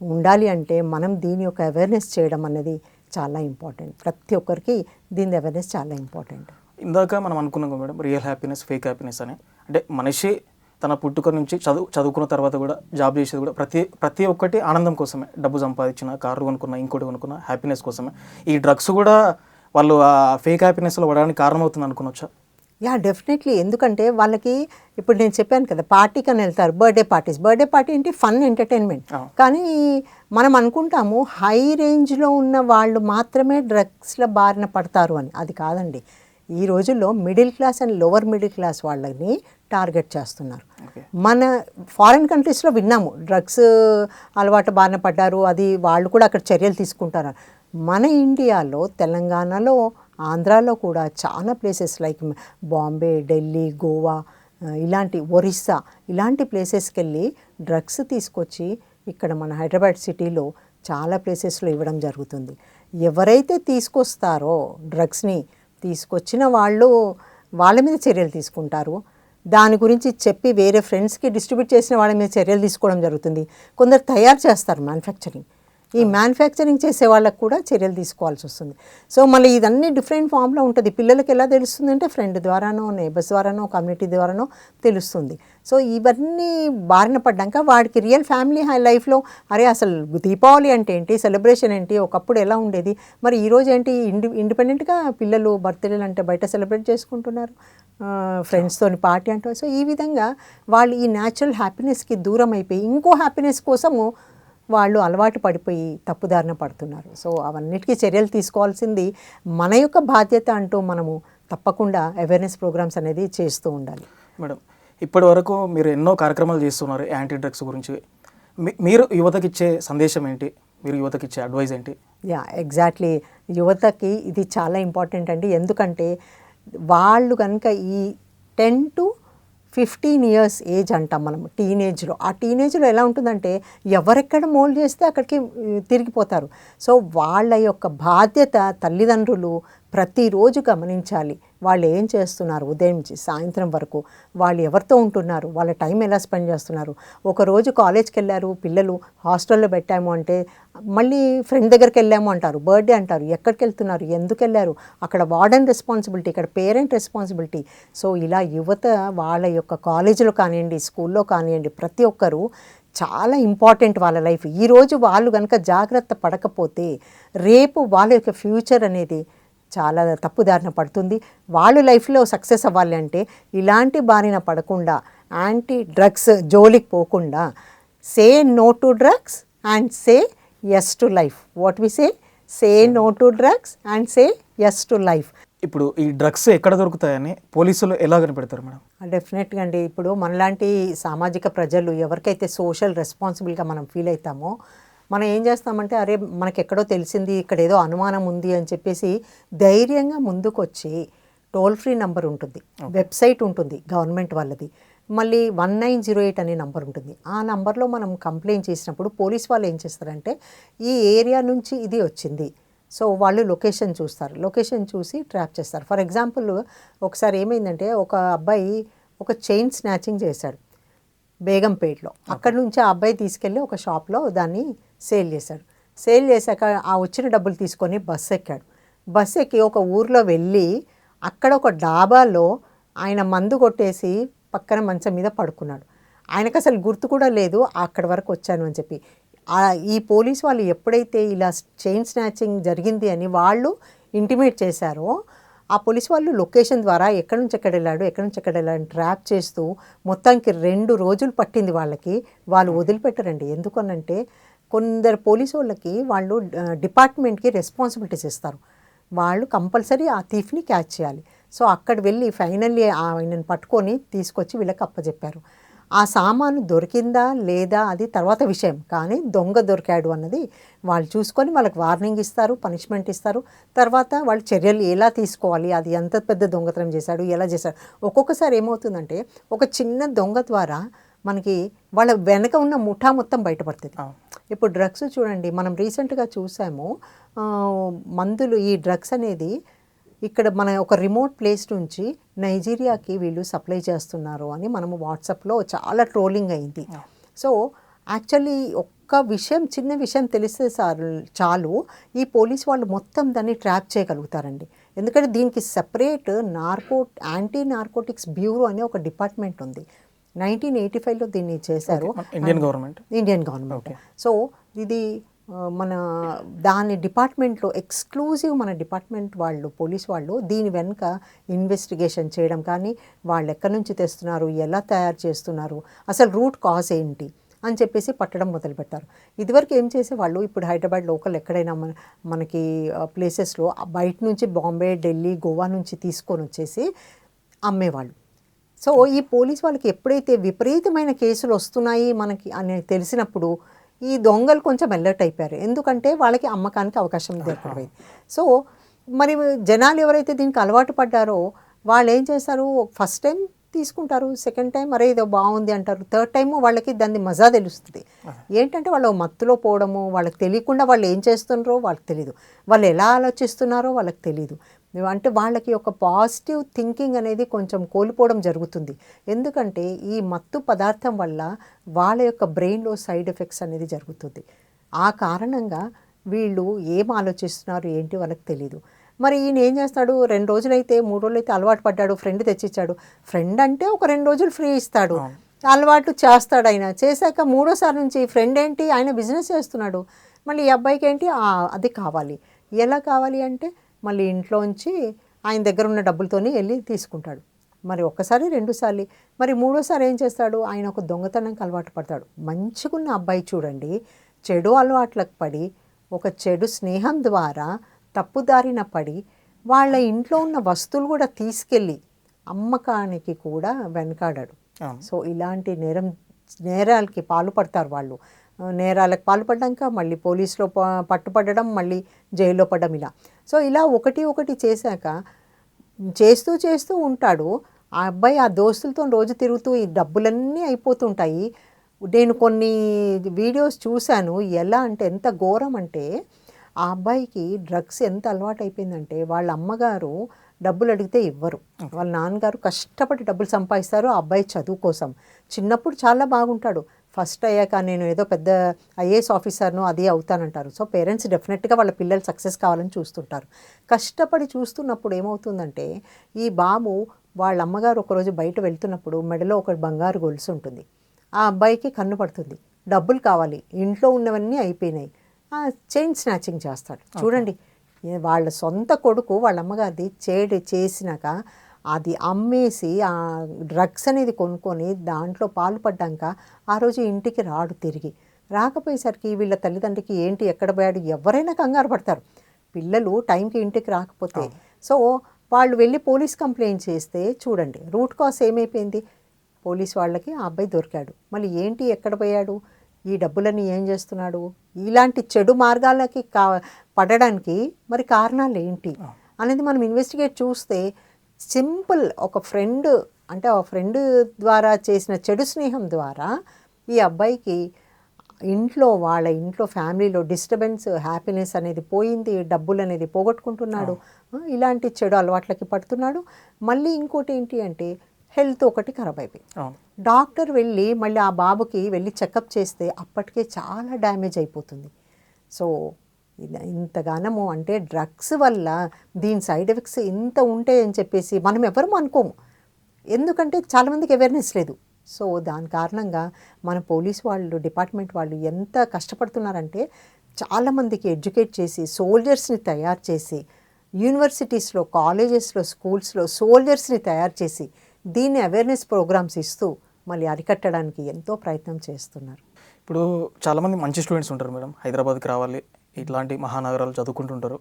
ఉండాలి అంటే మనం దీని యొక్క అవేర్నెస్ చేయడం అనేది చాలా ఇంపార్టెంట్. ప్రతి ఒక్కరికి దీని అవేర్నెస్ చాలా ఇంపార్టెంట్. ఇందాక మనం అనుకున్నాం కదా madam, real happiness, fake happiness అని. అంటే మనిషి తన పుట్టుక నుంచి చదువుకున్న తర్వాత కూడా జాబ్ చేసేది కూడా ప్రతి ఒక్కటి ఆనందం కోసమే. డబ్బు సంపాదించిన, కారు కొనుక్కున్న, ఇంకోటి కొనుక్కున్న హ్యాపీనెస్ కోసమే. ఈ డ్రగ్స్ కూడా వాళ్ళు ఆ ఫేక్ హ్యాపీనెస్లో పడడానికి కారణమవుతుంది అనుకోవచ్చా? Yeah, definitely. ఎందుకంటే వాళ్ళకి ఇప్పుడు నేను చెప్పాను కదా, పార్టీకి అని వెళ్తారు, బర్త్డే పార్టీ ఏంటి, ఫన్, ఎంటర్టైన్మెంట్. కానీ మనం అనుకుంటాము హై రేంజ్లో ఉన్న వాళ్ళు మాత్రమే డ్రగ్స్ల బారిన పడతారు అని. అది కాదండి. ఈ రోజుల్లో middle class and lower middle class వాళ్ళని టార్గెట్ చేస్తున్నారు. మన ఫారిన్ కంట్రీస్లో విన్నాము డ్రగ్స్ అలవాటు బారిన పడ్డారు, అది వాళ్ళు కూడా అక్కడ చర్యలు తీసుకుంటారు. మన ఇండియాలో, తెలంగాణలో, ఆంధ్రాలో కూడా చాలా ప్లేసెస్ లైక్ బాంబే, ఢిల్లీ, గోవా, ఇలాంటి ఒరిస్సా, ఇలాంటి ప్లేసెస్కి వెళ్ళి డ్రగ్స్ తీసుకొచ్చి ఇక్కడ మన హైదరాబాద్ సిటీలో చాలా ప్లేసెస్లో ఇవ్వడం జరుగుతుంది. ఎవరైతే తీసుకొస్తారో డ్రగ్స్ని, తీసుకొచ్చిన వాళ్ళ మీద చర్యలు తీసుకుంటారు. దాని గురించి చెప్పి వేరే ఫ్రెండ్స్కి డిస్ట్రిబ్యూట్ చేసిన వాళ్ళ మీద చర్యలు తీసుకోవడం జరుగుతుంది. కొందరు తయారు చేస్తారు మ్యానుఫ్యాక్చరింగ్. ఈ మ్యానుఫ్యాక్చరింగ్ చేసే వాళ్ళకు కూడా చర్యలు తీసుకోవాల్సి వస్తుంది. సో మళ్ళీ ఇదన్నీ డిఫరెంట్ ఫామ్లో ఉంటుంది. పిల్లలకి ఎలా తెలుస్తుంది అంటే ఫ్రెండ్ ద్వారానో, నేబర్స్ ద్వారానో, కమ్యూనిటీ ద్వారానో తెలుస్తుంది. సో ఇవన్నీ బారిన పడ్డాక వాడికి రియల్ ఫ్యామిలీ లైఫ్లో అరే అసలు దీపావళి అంటే ఏంటి, సెలబ్రేషన్ ఏంటి, ఒకప్పుడు ఎలా ఉండేది, మరి ఈరోజు ఏంటి, ఇండిపెండెంట్గా పిల్లలు బర్త్డేలు అంటే బయట సెలబ్రేట్ చేసుకుంటున్నారు, ఫ్రెండ్స్తోని పార్టీ అంటారు. సో ఈ విధంగా వాళ్ళు ఈ న్యాచురల్ హ్యాపీనెస్కి దూరం అయిపోయి ఇంకో హ్యాపీనెస్ కోసము వాళ్ళు అలవాటు పడిపోయి తప్పుదారిన పడుతున్నారు. సో అవన్నిటికీ చర్యలు తీసుకోవాల్సింది మన యొక్క బాధ్యత అంటూ మనము తప్పకుండా అవేర్నెస్ ప్రోగ్రామ్స్ అనేది చేస్తూ ఉండాలి. మేడం, ఇప్పటి వరకు మీరు ఎన్నో కార్యక్రమాలు చేస్తున్నారు యాంటీ డ్రగ్స్ గురించి. మీరు యువతకి ఇచ్చే సందేశం ఏంటి, మీరు యువతకి ఇచ్చే అడ్వైజ్ ఏంటి? Yeah, exactly. యువతకి ఇది చాలా ఇంపార్టెంట్ అండి. ఎందుకంటే వాళ్ళు కనుక ఈ 10 to 15 years ఏజ్ అంటాం మనం, టీనేజ్లో. ఆ టీనేజ్లో ఎలా ఉంటుందంటే ఎవరెక్కడ మోల్డ్ చేస్తే అక్కడికి తిరిగిపోతారు. సో వాళ్ళ యొక్క బాధ్యత తల్లిదండ్రులు ప్రతిరోజు గమనించాలి. వాళ్ళు ఏం చేస్తున్నారు, ఉదయం నుంచి సాయంత్రం వరకు వాళ్ళు ఎవరితో ఉంటున్నారు, వాళ్ళ టైం ఎలా స్పెండ్ చేస్తున్నారు. ఒకరోజు కాలేజ్కి వెళ్ళారు పిల్లలు, హాస్టల్లో పెట్టాము అంటే మళ్ళీ ఫ్రెండ్ దగ్గరికి వెళ్ళాము అంటారు, బర్త్డే అంటారు. ఎక్కడికి వెళ్తున్నారు, ఎందుకు వెళ్ళారు, అక్కడ వార్డెన్ రెస్పాన్సిబిలిటీ, ఇక్కడ పేరెంట్ రెస్పాన్సిబిలిటీ. సో ఇలా యువత వాళ్ళ యొక్క కాలేజీలో కానివ్వండి, స్కూల్లో కానివ్వండి, ప్రతి ఒక్కరూ చాలా ఇంపార్టెంట్ వాళ్ళ లైఫ్. ఈరోజు వాళ్ళు కనుక జాగ్రత్త పడకపోతే రేపు వాళ్ళ యొక్క ఫ్యూచర్ అనేది చాలా తప్పుదారిన పడుతుంది. వాళ్ళు లైఫ్లో సక్సెస్ అవ్వాలి అంటే ఇలాంటి బారిన పడకుండా, యాంటీ డ్రగ్స్ జోలికి పోకుండా say no to drugs and say yes to life. What we say no to drugs and say yes to life. ఇప్పుడు ఈ డ్రగ్స్ ఎక్కడ దొరుకుతాయని పోలీసులు ఎలా కనిపెడతారు మేడం? డెఫినెట్గా అండి. ఇప్పుడు మనలాంటి సామాజిక ప్రజలు ఎవరికైతే సోషల్ రెస్పాన్సిబుల్గా మనం ఫీల్ అవుతామో మనం ఏం చేస్తామంటే అరే మనకి ఎక్కడో తెలిసింది, ఇక్కడ ఏదో అనుమానం ఉంది అని చెప్పేసి ధైర్యంగా ముందుకు వచ్చి టోల్ ఫ్రీ నంబర్ ఉంటుంది, వెబ్సైట్ ఉంటుంది గవర్నమెంట్ వాళ్ళది, మళ్ళీ 1908 అనే నంబర్ ఉంటుంది. ఆ నంబర్లో మనం కంప్లైంట్ చేసినప్పుడు పోలీస్ వాళ్ళు ఏం చేస్తారంటే ఈ ఏరియా నుంచి ఇది వచ్చింది, సో వాళ్ళు లొకేషన్ చూస్తారు, లొకేషన్ చూసి ట్రాప్ చేస్తారు. ఫర్ ఎగ్జాంపుల్ ఒకసారి ఏమైందంటే ఒక అబ్బాయి ఒక చైన్ స్నాచింగ్ చేశాడు బేగంపేటలో. అక్కడ నుంచి ఆ అబ్బాయి తీసుకెళ్ళి ఒక షాప్లో దాన్ని సేల్ చేశాడు. సేల్ చేశాక ఆ వచ్చిన డబ్బులు తీసుకొని బస్సు ఎక్కాడు. బస్సు ఎక్కి ఒక ఊర్లో వెళ్ళి అక్కడ ఒక డాబాలో ఆయన మందు కొట్టేసి పక్కన మంచం మీద పడుకున్నాడు. ఆయనకు అసలు గుర్తు కూడా లేదు అక్కడి వరకు వచ్చాను అని చెప్పి. ఈ పోలీస్ వాళ్ళు ఎప్పుడైతే ఇలా చైన్ స్నాచింగ్ జరిగింది అని వాళ్ళు ఇంటిమేట్ చేశారో ఆ పోలీస్ వాళ్ళు లొకేషన్ ద్వారా ఎక్కడి నుంచి ఎక్కడ వెళ్ళాడు ట్రాప్ చేస్తూ మొత్తానికి 2 రోజులు పట్టింది వాళ్ళకి. వాళ్ళు వదిలిపెట్టరండి. ఎందుకనంటే కొందరు పోలీసు వాళ్ళకి వాళ్ళు డిపార్ట్మెంట్కి రెస్పాన్సిబిలిటీస్ ఇస్తారు. వాళ్ళు కంపల్సరీ ఆ థీఫ్ని క్యాచ్ చేయాలి. సో అక్కడ వెళ్ళి ఫైనల్లీ ఆయనను పట్టుకొని తీసుకొచ్చి వీళ్ళకి అప్పచెప్పారు. ఆ సామాను దొరికిందా లేదా అది తర్వాత విషయం, కానీ దొంగ దొరికాడు అన్నది వాళ్ళు చూసుకొని వాళ్ళకి వార్నింగ్ ఇస్తారు, పనిష్మెంట్ ఇస్తారు. తర్వాత వాళ్ళు చర్యలు ఎలా తీసుకోవాలి, అది ఎంత పెద్ద దొంగతనం చేశాడు, ఎలా చేశాడు. ఒక్కొక్కసారి ఏమవుతుందంటే ఒక చిన్న దొంగ ద్వారా మనకి వాళ్ళ వెనక ఉన్న ముఠా మొత్తం బయటపడుతుంది. ఇప్పుడు డ్రగ్స్ చూడండి, మనం రీసెంట్గా చూసాము, ఆ, మందులు, ఈ డ్రగ్స్ అనేది ఇక్కడ మన ఒక రిమోట్ ప్లేస్ నుంచి నైజీరియాకి వీళ్ళు సప్లై చేస్తున్నారు అని మనము వాట్సాప్లో చాలా ట్రోలింగ్ అయింది. సో యాక్చువల్లీ ఒక్క విషయం, చిన్న విషయం తెలిస్తే చాలు ఈ పోలీస్ వాళ్ళు మొత్తం దాన్ని ట్రాప్ చేయగలుగుతారండి. ఎందుకంటే దీనికి సెపరేట్ యాంటీ నార్కోటిక్స్ బ్యూరో అనే ఒక డిపార్ట్మెంట్ ఉంది. 1985లో దీన్ని చేశారు ఇండియన్ గవర్నమెంట్. సో ఇది మన దాని డిపార్ట్మెంట్లో ఎక్స్క్లూజివ్ మన డిపార్ట్మెంట్ వాళ్ళు, పోలీస్ వాళ్ళు దీని వెనుక ఇన్వెస్టిగేషన్ చేయడం, కానీ వాళ్ళు ఎక్కడి నుంచి తెస్తున్నారు, ఎలా తయారు చేస్తున్నారు, అసలు రూట్ కాజ్ ఏంటి అని చెప్పేసి పట్టడం మొదలుపెట్టారు. ఇదివరకు ఏం చేసేవాళ్ళు, ఇప్పుడు హైదరాబాద్ లోకల్ ఎక్కడైనా మనకి ప్లేసెస్లో బయట నుంచి బాంబే, ఢిల్లీ, గోవా నుంచి తీసుకొని వచ్చేసి అమ్మేవాళ్ళు. సో ఈ పోలీస్ వాళ్ళకి ఎప్పుడైతే విపరీతమైన కేసులు వస్తున్నాయి మనకి అని తెలిసినప్పుడు ఈ దొంగలు కొంచెం అలర్ట్ అయిపోయారు. ఎందుకంటే వాళ్ళకి అమ్మకానికి అవకాశం దొరకలేదు. సో మరి జనాలు ఎవరైతే దీనికి అలవాటు పడ్డారో వాళ్ళు ఏం చేస్తారు, ఫస్ట్ టైం తీసుకుంటారు, సెకండ్ టైం అరే ఇదో బాగుంది అంటారు, థర్డ్ టైము వాళ్ళకి దాన్ని మజా తెలుస్తుంది. ఏంటంటే వాళ్ళు మత్తులో పోవడము, వాళ్ళకి తెలియకుండా వాళ్ళు ఏం చేస్తున్నారో వాళ్ళకి తెలియదు, వాళ్ళు ఎలా ఆలోచిస్తున్నారో వాళ్ళకి తెలియదు. అంటే వాళ్ళకి ఒక పాజిటివ్ థింకింగ్ అనేది కొంచెం కోల్పోవడం జరుగుతుంది. ఎందుకంటే ఈ మత్తు పదార్థం వల్ల వాళ్ళ యొక్క బ్రెయిన్లో సైడ్ ఎఫెక్ట్స్ అనేది జరుగుతుంది. ఆ కారణంగా వీళ్ళు ఏం ఆలోచిస్తున్నారు ఏంటి వాళ్ళకి తెలీదు. మరి ఈయన ఏం చేస్తాడు, 2 రోజులైతే 3 రోజులైతే అలవాటు పడ్డాడు, ఫ్రెండ్ తెచ్చిచ్చాడు. ఫ్రెండ్ అంటే ఒక 2 రోజులు ఫ్రీ ఇస్తాడు, అలవాటు చేస్తాడు. ఆయన చేశాక 3వసారి నుంచి ఫ్రెండ్ ఏంటి, ఆయన బిజినెస్ చేస్తున్నాడు, మళ్ళీ ఈ అబ్బాయికి ఏంటి అది కావాలి. ఎలా కావాలి అంటే మళ్ళీ ఇంట్లోంచి ఆయన దగ్గర ఉన్న డబ్బులతోనే వెళ్ళి తీసుకుంటాడు. మరి ఒక్కసారి 2 సార్లు, మరి 3వసారి ఏం చేస్తాడు, ఆయన ఒక దొంగతనంకి అలవాటు పడతాడు. మంచిగున్న అబ్బాయి చూడండి చెడు అలవాట్లకు పడి, ఒక చెడు స్నేహం ద్వారా తప్పుదారిన పడి వాళ్ళ ఇంట్లో ఉన్న వస్తువులు కూడా తీసుకెళ్ళి అమ్మకానికి కూడా వెనకాడాడు. సో ఇలాంటి నేరాలకి పాల్పడతారు వాళ్ళు. నేరాలకు పాల్పడ్డాక మళ్ళీ పోలీసులో పట్టుపడడం, మళ్ళీ జైల్లో పడడం, ఇలా. సో ఇలా ఒకటి చేశాక చేస్తూ ఉంటాడు. ఆ అబ్బాయి ఆ దోస్తులతో రోజు తిరుగుతూ ఈ డబ్బులన్నీ అయిపోతుంటాయి. నేను కొన్ని వీడియోస్ చూశాను, ఎలా అంటే ఎంత ఘోరం అంటే ఆ అబ్బాయికి డ్రగ్స్ ఎంత అలవాటు అయిపోయిందంటే వాళ్ళ అమ్మగారు డబ్బులు అడిగితే ఇవ్వరు, వాళ్ళ నాన్నగారు కష్టపడి డబ్బులు సంపాదిస్తారు ఆ అబ్బాయి చదువు కోసం. చిన్నప్పుడు చాలా బాగుంటాడు, ఫస్ట్ అయ్యాక నేను ఏదో పెద్ద ఐఏఎస్ ఆఫీసర్ను అది అవుతానంటారు. సో పేరెంట్స్ డెఫినెట్గా వాళ్ళ పిల్లలు సక్సెస్ కావాలని చూస్తుంటారు. కష్టపడి చూస్తున్నప్పుడు ఏమవుతుందంటే ఈ బాబు వాళ్ళ అమ్మగారు ఒకరోజు బయట వెళ్తున్నప్పుడు మెడలో ఒక బంగారు గొలుసు ఉంటుంది. ఆ అబ్బాయికి కన్ను పడుతుంది, డబ్బులు కావాలి, ఇంట్లో ఉన్నవన్నీ అయిపోయినాయి, చైన్ స్నాచింగ్ చేస్తాడు. చూడండి, వాళ్ళ సొంత కొడుకు వాళ్ళ అమ్మగారిది చేసినాక అది అమ్మేసి ఆ డ్రగ్స్ అనేది కొనుక్కొని దాంట్లో పాల్పడ్డాక ఆ రోజు ఇంటికి రాడు. తిరిగి రాకపోయేసరికి వీళ్ళ తల్లిదండ్రికి ఏంటి ఎక్కడ పోయాడు, ఎవరైనా కంగారు పడతారు పిల్లలు టైంకి ఇంటికి రాకపోతే. సో వాళ్ళు వెళ్ళి పోలీస్ కంప్లైంట్ చేస్తే చూడండి రూట్ కాజ్ ఏమైపోయింది, పోలీస్ వాళ్ళకి ఆ అబ్బాయి దొరికాడు. మళ్ళీ ఏంటి ఎక్కడ పోయాడు, ఈ డబ్బులని ఏం చేస్తున్నాడు, ఇలాంటి చెడు మార్గాలకి పడడానికి మరి కారణాలు ఏంటి అనేది మనం ఇన్వెస్టిగేట్ చూస్తే సింపుల్ ఒక ఫ్రెండ్, అంటే ఆ ఫ్రెండ్ ద్వారా చేసిన చెడు స్నేహం ద్వారా ఈ అబ్బాయికి వాళ్ళ ఇంట్లో ఫ్యామిలీలో డిస్టర్బెన్స్, హ్యాపీనెస్ అనేది పోయింది, డబ్బులు అనేది పోగొట్టుకుంటున్నాడు, ఇలాంటి చెడు అలవాట్లకి పడుతున్నాడు. మళ్ళీ ఇంకోటి ఏంటి అంటే హెల్త్ ఒకటి ఖరాబ్ అయిపోయింది. డాక్టర్ వెళ్ళి మళ్ళీ ఆ బాబుకి వెళ్ళి చెకప్ చేస్తే అప్పటికే చాలా డ్యామేజ్ అయిపోతుంది. సో ఇంతగానము అంటే డ్రగ్స్ వల్ల దీని సైడ్ ఎఫెక్ట్స్ ఇంత ఉంటాయని చెప్పేసి మనం ఎవరు అనుకోము, ఎందుకంటే చాలామందికి అవేర్నెస్ లేదు. సో దాని కారణంగా మన పోలీస్ వాళ్ళు, డిపార్ట్మెంట్ వాళ్ళు ఎంత కష్టపడుతున్నారంటే చాలామందికి ఎడ్యుకేట్ చేసి సోల్జర్స్ని తయారు చేసి యూనివర్సిటీస్లో, కాలేజెస్లో, స్కూల్స్లో సోల్జర్స్ని తయారు చేసి దీన్ని అవేర్నెస్ ప్రోగ్రామ్స్ ఇస్తూ మళ్ళీ అరికట్టడానికి ఎంతో ప్రయత్నం చేస్తున్నారు. ఇప్పుడు చాలామంది మంచి స్టూడెంట్స్ ఉంటారు మేడం, హైదరాబాద్కి రావాలి, ఇట్లాంటి మహానగరాలు చదువుకుంటుంటారు.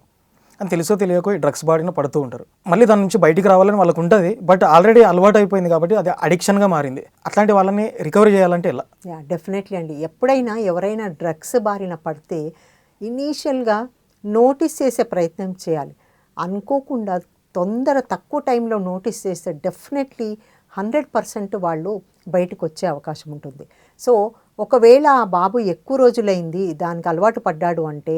అని తెలుసో తెలియకో ఈ డ్రగ్స్ బారిన పడుతూ ఉంటారు. మళ్ళీ దాని నుంచి బయటికి రావాలని వాళ్ళకు ఉంటుంది, బట్ ఆల్రెడీ అలవాటు అయిపోయింది కాబట్టి అది అడిక్షన్గా మారింది. అట్లాంటి వాళ్ళని రికవరీ చేయాలంటే ఎలా? యా, డెఫినెట్లీ అండి. ఎప్పుడైనా ఎవరైనా డ్రగ్స్ బారిన పడితే ఇనీషియల్గా నోటీస్ చేసే ప్రయత్నం చేయాలి. అనుకోకుండా తక్కువ టైంలో నోటీస్ చేస్తే డెఫినెట్లీ 100% వాళ్ళు బయటకు వచ్చే అవకాశం ఉంటుంది. సో ఒకవేళ ఆ బాబు ఎక్కువ రోజులైంది దానికి అలవాటు పడ్డాడు అంటే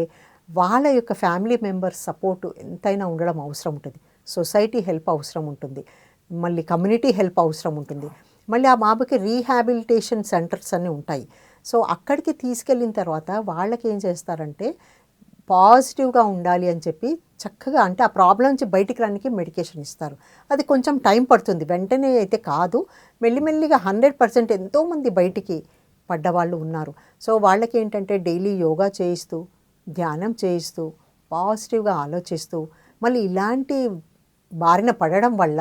వాళ్ళ యొక్క ఫ్యామిలీ మెంబర్స్ సపోర్ట్ ఎంతైనా ఉండడం అవసరం ఉంటుంది. సొసైటీ హెల్ప్ అవసరం ఉంటుంది, మళ్ళీ కమ్యూనిటీ హెల్ప్ అవసరం ఉంటుంది. మళ్ళీ ఆ బాబుకి రీహాబిలిటేషన్ సెంటర్స్ అన్నీ ఉంటాయి. సో అక్కడికి తీసుకెళ్ళిన తర్వాత వాళ్ళకి ఏం చేస్తారంటే పాజిటివ్గా ఉండాలి అని చెప్పి చక్కగా, అంటే ఆ ప్రాబ్లం నుంచి బయటికి రానికి మెడికేషన్ ఇస్తారు. అది కొంచెం టైం పడుతుంది, వెంటనే అయితే కాదు. మెల్లిమెల్లిగా 100% ఎంతోమంది బయటికి పడ్డవాళ్ళు ఉన్నారు. సో వాళ్ళకి ఏంటంటే డైలీ యోగా చేయిస్తూ, ధ్యానం చేయిస్తూ, పాజిటివ్గా ఆలోచిస్తూ, మళ్ళీ ఇలాంటి బారిన పడడం వల్ల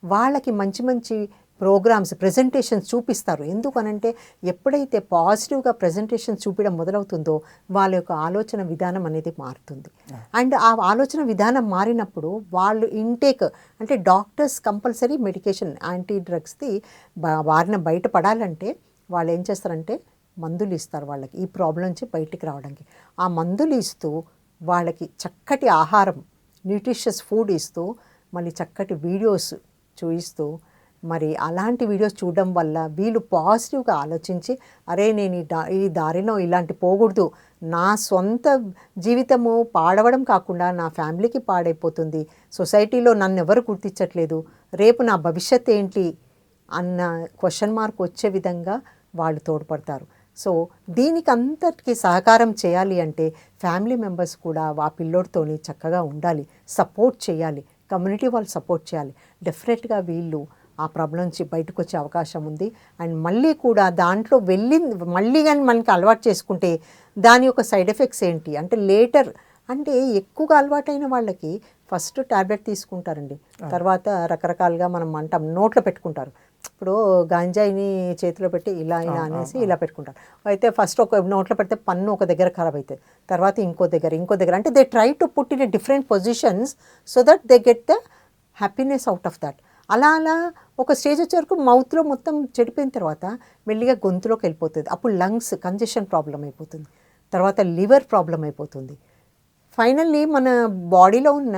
వాళ్ళకి మంచి మంచి ప్రోగ్రామ్స్, ప్రెజెంటేషన్స్ చూపిస్తారు. ఎందుకనంటే ఎప్పుడైతే పాజిటివ్గా ప్రెజెంటేషన్స్ చూపించడం మొదలవుతుందో వాళ్ళ యొక్క ఆలోచన విధానం అనేది మారుతుంది. అండ్ ఆ ఆలోచన విధానం మారినప్పుడు వాళ్ళు ఇంటేక్, అంటే డాక్టర్స్ కంపల్సరీ మెడికేషన్, యాంటీ డ్రగ్స్ది బారిన బయటపడాలంటే వాళ్ళు ఏం చేస్తారంటే మందులు ఇస్తారు వాళ్ళకి ఈ ప్రాబ్లం నుంచి బయటికి రావడానికి. ఆ మందులు ఇస్తూ వాళ్ళకి చక్కటి ఆహారం, న్యూట్రిషియస్ ఫుడ్ ఇస్తూ, మళ్ళీ చక్కటి వీడియోస్ చూపిస్తూ, మరి అలాంటి వీడియోస్ చూడడం వల్ల వీళ్ళు పాజిటివ్గా ఆలోచించి, అరే నేను ఈ దారిలో ఇలాంటి పోకూడదు, నా సొంత జీవితము పాడవడం కాకుండా నా ఫ్యామిలీకి పాడైపోతుంది, సొసైటీలో నన్ను ఎవరు గుర్తించట్లేదు, రేపు నా భవిష్యత్ ఏంటి అన్న క్వశ్చన్ మార్క్ వచ్చే విధంగా వాళ్ళు తోడ్పడతారు. సో దీనికి అంతటికి సహకారం చేయాలి అంటే ఫ్యామిలీ మెంబర్స్ కూడా ఆ పిల్లోడితోని చక్కగా ఉండాలి, సపోర్ట్ చేయాలి, కమ్యూనిటీ వాళ్ళు సపోర్ట్ చేయాలి. డెఫినెట్గా వీళ్ళు ఆ ప్రాబ్లం నుంచి బయటకు వచ్చే అవకాశం ఉంది. అండ్ మళ్ళీ కూడా దాంట్లో మళ్ళీ కానీ మనకి అలవాటు చేసుకుంటే దాని యొక్క సైడ్ ఎఫెక్ట్స్ ఏంటి అంటే లేటర్, అంటే ఎక్కువగా అలవాటైన వాళ్ళకి ఫస్ట్ ట్యాబ్లెట్ తీసుకుంటారండి, తర్వాత రకరకాలుగా మనం అంటాం నోట్లో పెట్టుకుంటారు. ఇప్పుడు గాంజాయిని చేతిలో పెట్టి ఇలా అనేసి ఇలా పెట్టుకుంటారు. అయితే ఫస్ట్ ఒక నోట్లో పెడితే పన్ను ఒక దగ్గర ఖరాబ్ అవుతుంది, తర్వాత ఇంకో దగ్గర, అంటే they try to put in a different positions so that they get the happiness out of that. అలా ఒక స్టేజ్ వచ్చే వరకు మౌత్లో మొత్తం చెడిపోయిన తర్వాత మెల్లిగా గొంతులోకి వెళ్ళిపోతుంది. అప్పుడు లంగ్స్ కంజెషన్ ప్రాబ్లం అయిపోతుంది, తర్వాత లివర్ ప్రాబ్లం అయిపోతుంది. ఫైనల్లీ మన బాడీలో ఉన్న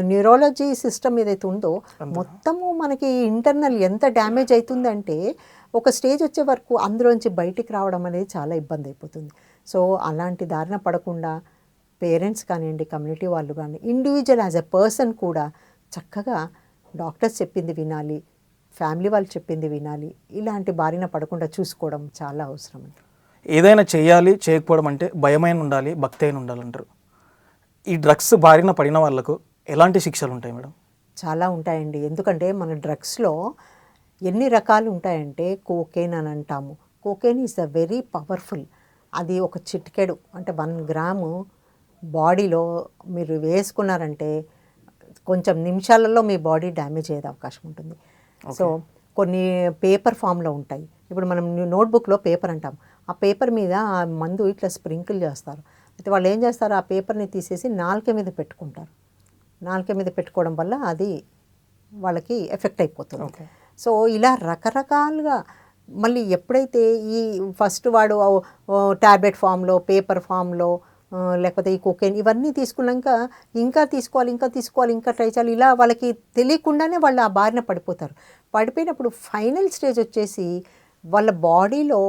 న్యూరాలజీ సిస్టమ్ ఏదైతే ఉందో మొత్తము మనకి ఇంటర్నల్ ఎంత డ్యామేజ్ అవుతుందంటే ఒక స్టేజ్ వచ్చే వరకు అందులోంచి బయటికి రావడం అనేది చాలా ఇబ్బంది అయిపోతుంది. సో అలాంటి దారిన పడకుండా పేరెంట్స్ కానివ్వండి, కమ్యూనిటీ వాళ్ళు కానీ, ఇండివిజువల్ యాజ్ ఎ పర్సన్ కూడా చక్కగా డాక్టర్స్ చెప్పింది వినాలి, ఫ్యామిలీ వాళ్ళు చెప్పింది వినాలి, ఇలాంటి బారిన పడకుండా చూసుకోవడం చాలా అవసరం. ఏదైనా చేయాలి చేయకపోవడం అంటే భయమైన ఉండాలి, భక్తి అయిన ఉండాలంటారు. ఈ డ్రగ్స్ బారిన పడిన వాళ్ళకు ఎలాంటి శిక్షలు ఉంటాయి మేడం? చాలా ఉంటాయండి. ఎందుకంటే మన డ్రగ్స్లో ఎన్ని రకాలు ఉంటాయంటే కోకేన్ అని అంటాము. Cocaine is a very powerful. అది ఒక చిటికెడు అంటే 1 గ్రాము బాడీలో మీరు వేసుకున్నారంటే కొంచెం నిమిషాలలో మీ బాడీ డ్యామేజ్ అయ్యే అవకాశం ఉంటుంది. సో కొన్ని పేపర్ ఫామ్లో ఉంటాయి. ఇప్పుడు మనం నోట్బుక్లో పేపర్ అంటాం, ఆ పేపర్ మీద ఆ మందు ఇట్లా స్ప్రింకిల్ చేస్తారు. అయితే వాళ్ళు ఏం చేస్తారు, ఆ పేపర్ని తీసేసి నాలుక మీద పెట్టుకుంటారు. నాలుక మీద పెట్టుకోవడం వల్ల అది వాళ్ళకి ఎఫెక్ట్ అయిపోతుంది. సో ఇలా రకరకాలుగా మళ్ళీ ఎప్పుడైతే ఈ ఫస్ట్ వాడు ట్యాబ్లెట్ ఫామ్లో, పేపర్ ఫామ్లో, లేకపోతే ఈ కోకేన్ ఇవన్నీ తీసుకున్నాక ఇంకా తీసుకోవాలి, ఇంకా ట్రై చేయాలి, ఇలా వాళ్ళకి తెలియకుండానే వాళ్ళు ఆ బారిన పడిపోతారు. పడిపోయినప్పుడు ఫైనల్ స్టేజ్ వచ్చేసి వాళ్ళ బాడీలో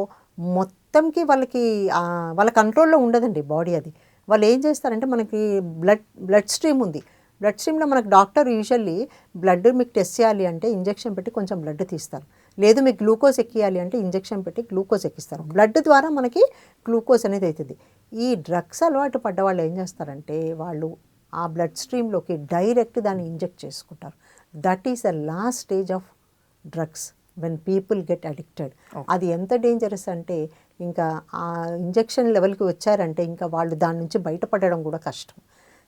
మొత్తంకి వాళ్ళ కంట్రోల్లో ఉండదండి బాడీ. అది వాళ్ళు ఏం చేస్తారంటే మనకి బ్లడ్ స్ట్రీమ్ ఉంది. బ్లడ్ స్ట్రీమ్లో మనకు డాక్టర్ యూజువల్లీ బ్లడ్ మీకు టెస్ట్ చేయాలి అంటే ఇంజెక్షన్ పెట్టి కొంచెం బ్లడ్ తీస్తారు, లేదు మీకు గ్లూకోజ్ ఎక్కియాలి అంటే ఇంజెక్షన్ పెట్టి గ్లూకోజ్ ఎక్కిస్తారు. బ్లడ్ ద్వారా మనకి గ్లూకోజ్ అనేది అవుతుంది. ఈ డ్రగ్స్ అలవాటు పడ్డ వాళ్ళు ఏం చేస్తారంటే వాళ్ళు ఆ బ్లడ్ స్ట్రీమ్లోకి డైరెక్ట్ దాన్ని ఇంజెక్ట్ చేసుకుంటారు. That is the last stage of drugs when people get addicted. అది ఎంత డేంజరస్ అంటే ఇంకా ఆ ఇంజెక్షన్ లెవెల్కి వచ్చారంటే ఇంకా వాళ్ళు దాని నుంచి బయటపడడం కూడా కష్టం.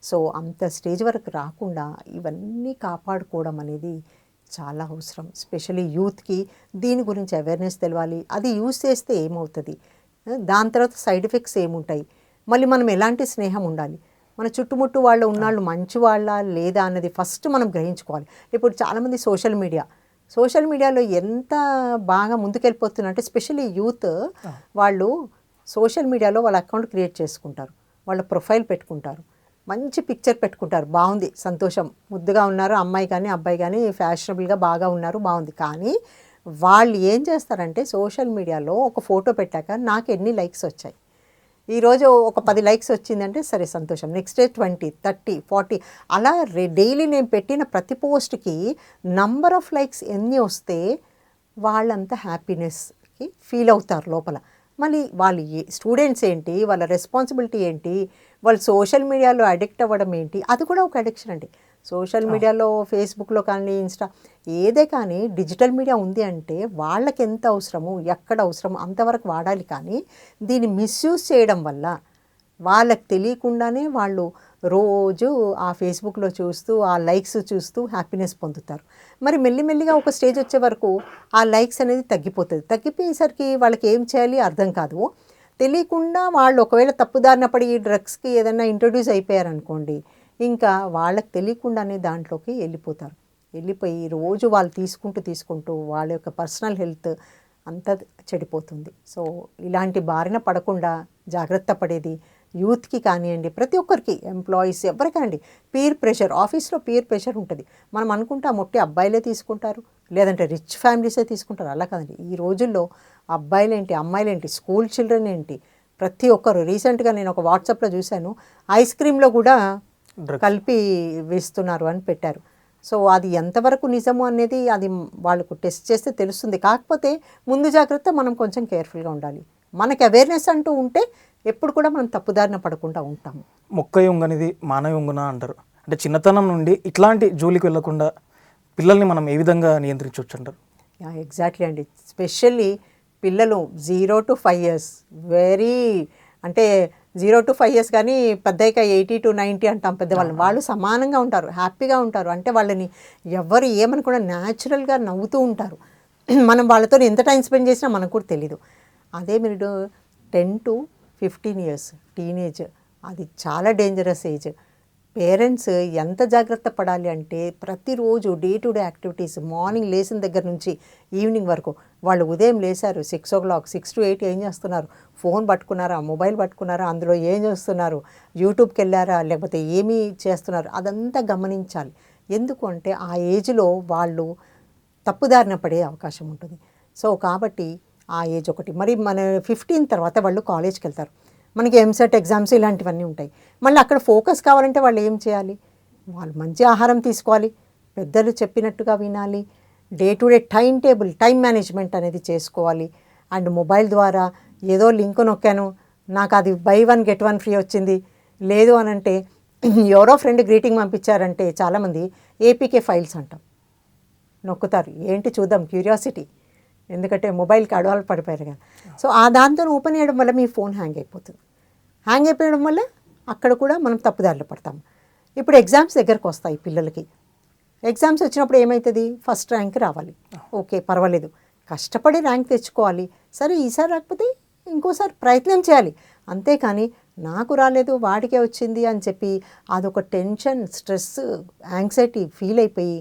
సో అంత స్టేజ్ వరకు రాకుండా ఇవన్నీ కాపాడుకోవడం అనేది చాలా అవసరం. స్పెషల్లీ యూత్కి దీని గురించి అవేర్నెస్ తెలవాలి. అది యూజ్ చేస్తే ఏమవుతుంది, దాని తర్వాత సైడ్ ఎఫెక్ట్స్ ఏముంటాయి, మళ్ళీ మనం ఎలాంటి స్నేహం ఉండాలి. మన చుట్టుముట్టు వాళ్ళు ఉన్నాళ్ళు మంచి వాళ్ళ లేదా అన్నది ఫస్ట్ మనం గ్రహించుకోవాలి. ఇప్పుడు చాలామంది సోషల్ మీడియాలో ఎంత బాగా ముందుకెళ్ళిపోతున్నారంటే స్పెషల్లీ యూత్ వాళ్ళు సోషల్ మీడియాలో వాళ్ళ అకౌంట్ క్రియేట్ చేసుకుంటారు, వాళ్ళ ప్రొఫైల్ పెట్టుకుంటారు, మంచి పిక్చర్ పెట్టుకుంటారు, బాగుంది, సంతోషం, ముద్దుగా ఉన్నారు అమ్మాయి కానీ అబ్బాయి కానీ, ఫ్యాషనబుల్గా బాగా ఉన్నారు, బాగుంది. కానీ వాళ్ళు ఏం చేస్తారంటే సోషల్ మీడియాలో ఒక ఫోటో పెట్టాక నాకు ఎన్ని లైక్స్ వచ్చాయి, ఈరోజు ఒక 10 లైక్స్ వచ్చిందంటే సరే సంతోషం, నెక్స్ట్ డే 20, 30, 40 అలా డైలీ నేను పెట్టిన ప్రతి పోస్ట్కి నంబర్ ఆఫ్ లైక్స్ ఎన్ని వస్తే వాళ్ళంతా హ్యాపీనెస్కి ఫీల్ అవుతారు లోపల. మళ్ళీ వాళ్ళు స్టూడెంట్స్ ఏంటి, వాళ్ళ రెస్పాన్సిబిలిటీ ఏంటి, వాళ్ళు సోషల్ మీడియాలో అడిక్ట్ అవ్వడం ఏంటి, అది కూడా ఒక అడిక్షన్ అండి. సోషల్ మీడియాలో ఫేస్బుక్లో కానీ ఇన్స్టా ఏదే కానీ డిజిటల్ మీడియా ఉంది అంటే వాళ్ళకి ఎంత అవసరము, ఎక్కడ అవసరము అంతవరకు వాడాలి. కానీ దీన్ని మిస్యూజ్ చేయడం వల్ల వాళ్ళకి తెలియకుండానే వాళ్ళు రోజు ఆ ఫేస్బుక్లో చూస్తూ ఆ లైక్స్ చూస్తూ హ్యాపీనెస్ పొందుతారు. మరి మెల్లిమెల్లిగా ఒక స్టేజ్ వచ్చే వరకు ఆ లైక్స్ అనేది తగ్గిపోతుంది. తగ్గిపోయేసరికి వాళ్ళకి ఏం చేయాలి అర్థం కాదు. తెలియకుండా వాళ్ళు ఒకవేళ తప్పుదారిన పడి డ్రగ్స్కి ఏదైనా ఇంట్రొడ్యూస్ అయిపోయారనుకోండి, ఇంకా వాళ్ళకి తెలియకుండానే దాంట్లోకి వెళ్ళిపోయి రోజు వాళ్ళు తీసుకుంటూ వాళ్ళ యొక్క పర్సనల్ హెల్త్ అంతా చెడిపోతుంది. సో ఇలాంటి బారిన పడకుండా జాగ్రత్త పడేది యూత్కి కానివ్వండి, ప్రతి ఒక్కరికి, ఎంప్లాయీస్ ఎవరికండి. పీర్ ప్రెషర్, ఆఫీస్లో పీర్ ప్రెషర్ ఉంటుంది. మనం అనుకుంటాం మొట్టి అబ్బాయిలే తీసుకుంటారు, లేదంటే రిచ్ ఫ్యామిలీసే తీసుకుంటారు. అలా కాదండి. ఈ రోజుల్లో అబ్బాయిలేంటి అమ్మాయిలేంటి స్కూల్ చిల్డ్రన్ ఏంటి ప్రతి ఒక్కరు. రీసెంట్గా నేను ఒక వాట్సాప్లో చూశాను, ఐస్ క్రీమ్లో కూడా కలిపి వేస్తున్నారు అని పెట్టారు. సో అది ఎంతవరకు నిజము అనేది అది వాళ్ళకు టెస్ట్ చేస్తే తెలుస్తుంది. కాకపోతే ముందు జాగ్రత్త మనం కొంచెం కేర్ఫుల్గా ఉండాలి. మనకి అవేర్నెస్ అంటూ ఉంటే ఎప్పుడు కూడా మనం తప్పుదారిన పడకుండా ఉంటాము. మొక్క యొంగనిది మానవ యొంగున అంటారు. అంటే చిన్నతనం నుండి ఇట్లాంటి జోలికి వెళ్ళకుండా పిల్లల్ని మనం ఏ విధంగా నియంత్రించవచ్చు అంటారు? ఎగ్జాక్ట్లీ అండి. స్పెషల్లీ పిల్లలు 0 to 5 years వెరీ అంటే 0 to 5 years కానీ పెద్దయిక 80 to 90 అంటాం పెద్దవాళ్ళని. వాళ్ళు సమానంగా ఉంటారు, హ్యాపీగా ఉంటారు. అంటే వాళ్ళని ఎవరు ఏమని కూడా న్యాచురల్గా నవ్వుతూ ఉంటారు. మనం వాళ్ళతో ఎంత టైం స్పెండ్ చేసినా మనకు కూడా తెలీదు. అదే మీరు 10 to 15 years టీనేజ్, అది చాలా డేంజరస్ ఏజ్. పేరెంట్స్ ఎంత జాగ్రత్త పడాలి అంటే ప్రతిరోజు day to day activities, morning లేచిన దగ్గర నుంచి ఈవినింగ్ వరకు, వాళ్ళు ఉదయం లేచారు 6 o'clock, 6 to 8 ఏం చేస్తున్నారు, ఫోన్ పట్టుకున్నారా, మొబైల్ పట్టుకున్నారా, అందులో ఏం చేస్తున్నారు, యూట్యూబ్కి వెళ్ళారా, లేకపోతే ఏమీ చేస్తున్నారు, అదంతా గమనించాలి. ఎందుకు అంటే ఆ ఏజ్లో వాళ్ళు తప్పుదారిన పడే అవకాశం ఉంటుంది. సో కాబట్టి ఆ ఏజ్ ఒకటి. మరి మన 15 తర్వాత వాళ్ళు కాలేజ్కి వెళ్తారు, మనకి ఎంసెట్ ఎగ్జామ్స్ ఇలాంటివన్నీ ఉంటాయి. మళ్ళీ అక్కడ ఫోకస్ కావాలంటే వాళ్ళు ఏం చేయాలి, వాళ్ళు మంచి ఆహారం తీసుకోవాలి, పెద్దలు చెప్పినట్టుగా వినాలి, day to day time management అనేది చేసుకోవాలి. అండ్ మొబైల్ ద్వారా ఏదో లింక్ నొక్కాను, నాకు అది buy 1 get 1 ఫ్రీ వచ్చింది, లేదు అని అంటే ఎవరో ఫ్రెండ్ గ్రీటింగ్ పంపించారంటే చాలామంది ఏపీకే ఫైల్స్ అంటాం, నొక్కుతారు. ఏంటి చూద్దాం, క్యూరియాసిటీ, ఎందుకంటే మొబైల్కి అడవాళ్ళు పడిపోయారు కదా. సో ఆ దాంతో ఓపెన్ చేయడం వల్ల మీ ఫోన్ హ్యాంగ్ అయిపోతుంది. హ్యాంగ్ అయిపోయడం వల్ల అక్కడ కూడా మనం తప్పుదారిలో పడతాం. ఇప్పుడు ఎగ్జామ్స్ దగ్గరకు వస్తాయి పిల్లలకి. ఎగ్జామ్స్ వచ్చినప్పుడు ఏమవుతుంది, ఫస్ట్ ర్యాంక్ రావాలి, ఓకే పర్వాలేదు, కష్టపడి ర్యాంక్ తెచ్చుకోవాలి. సరే ఈసారి రాకపోతే ఇంకోసారి ప్రయత్నం చేయాలి. అంతేకాని నాకు రాలేదు వాడికే వచ్చింది అని చెప్పి అదొక టెన్షన్, స్ట్రెస్, యాంగ్జైటీ ఫీల్ అయిపోయి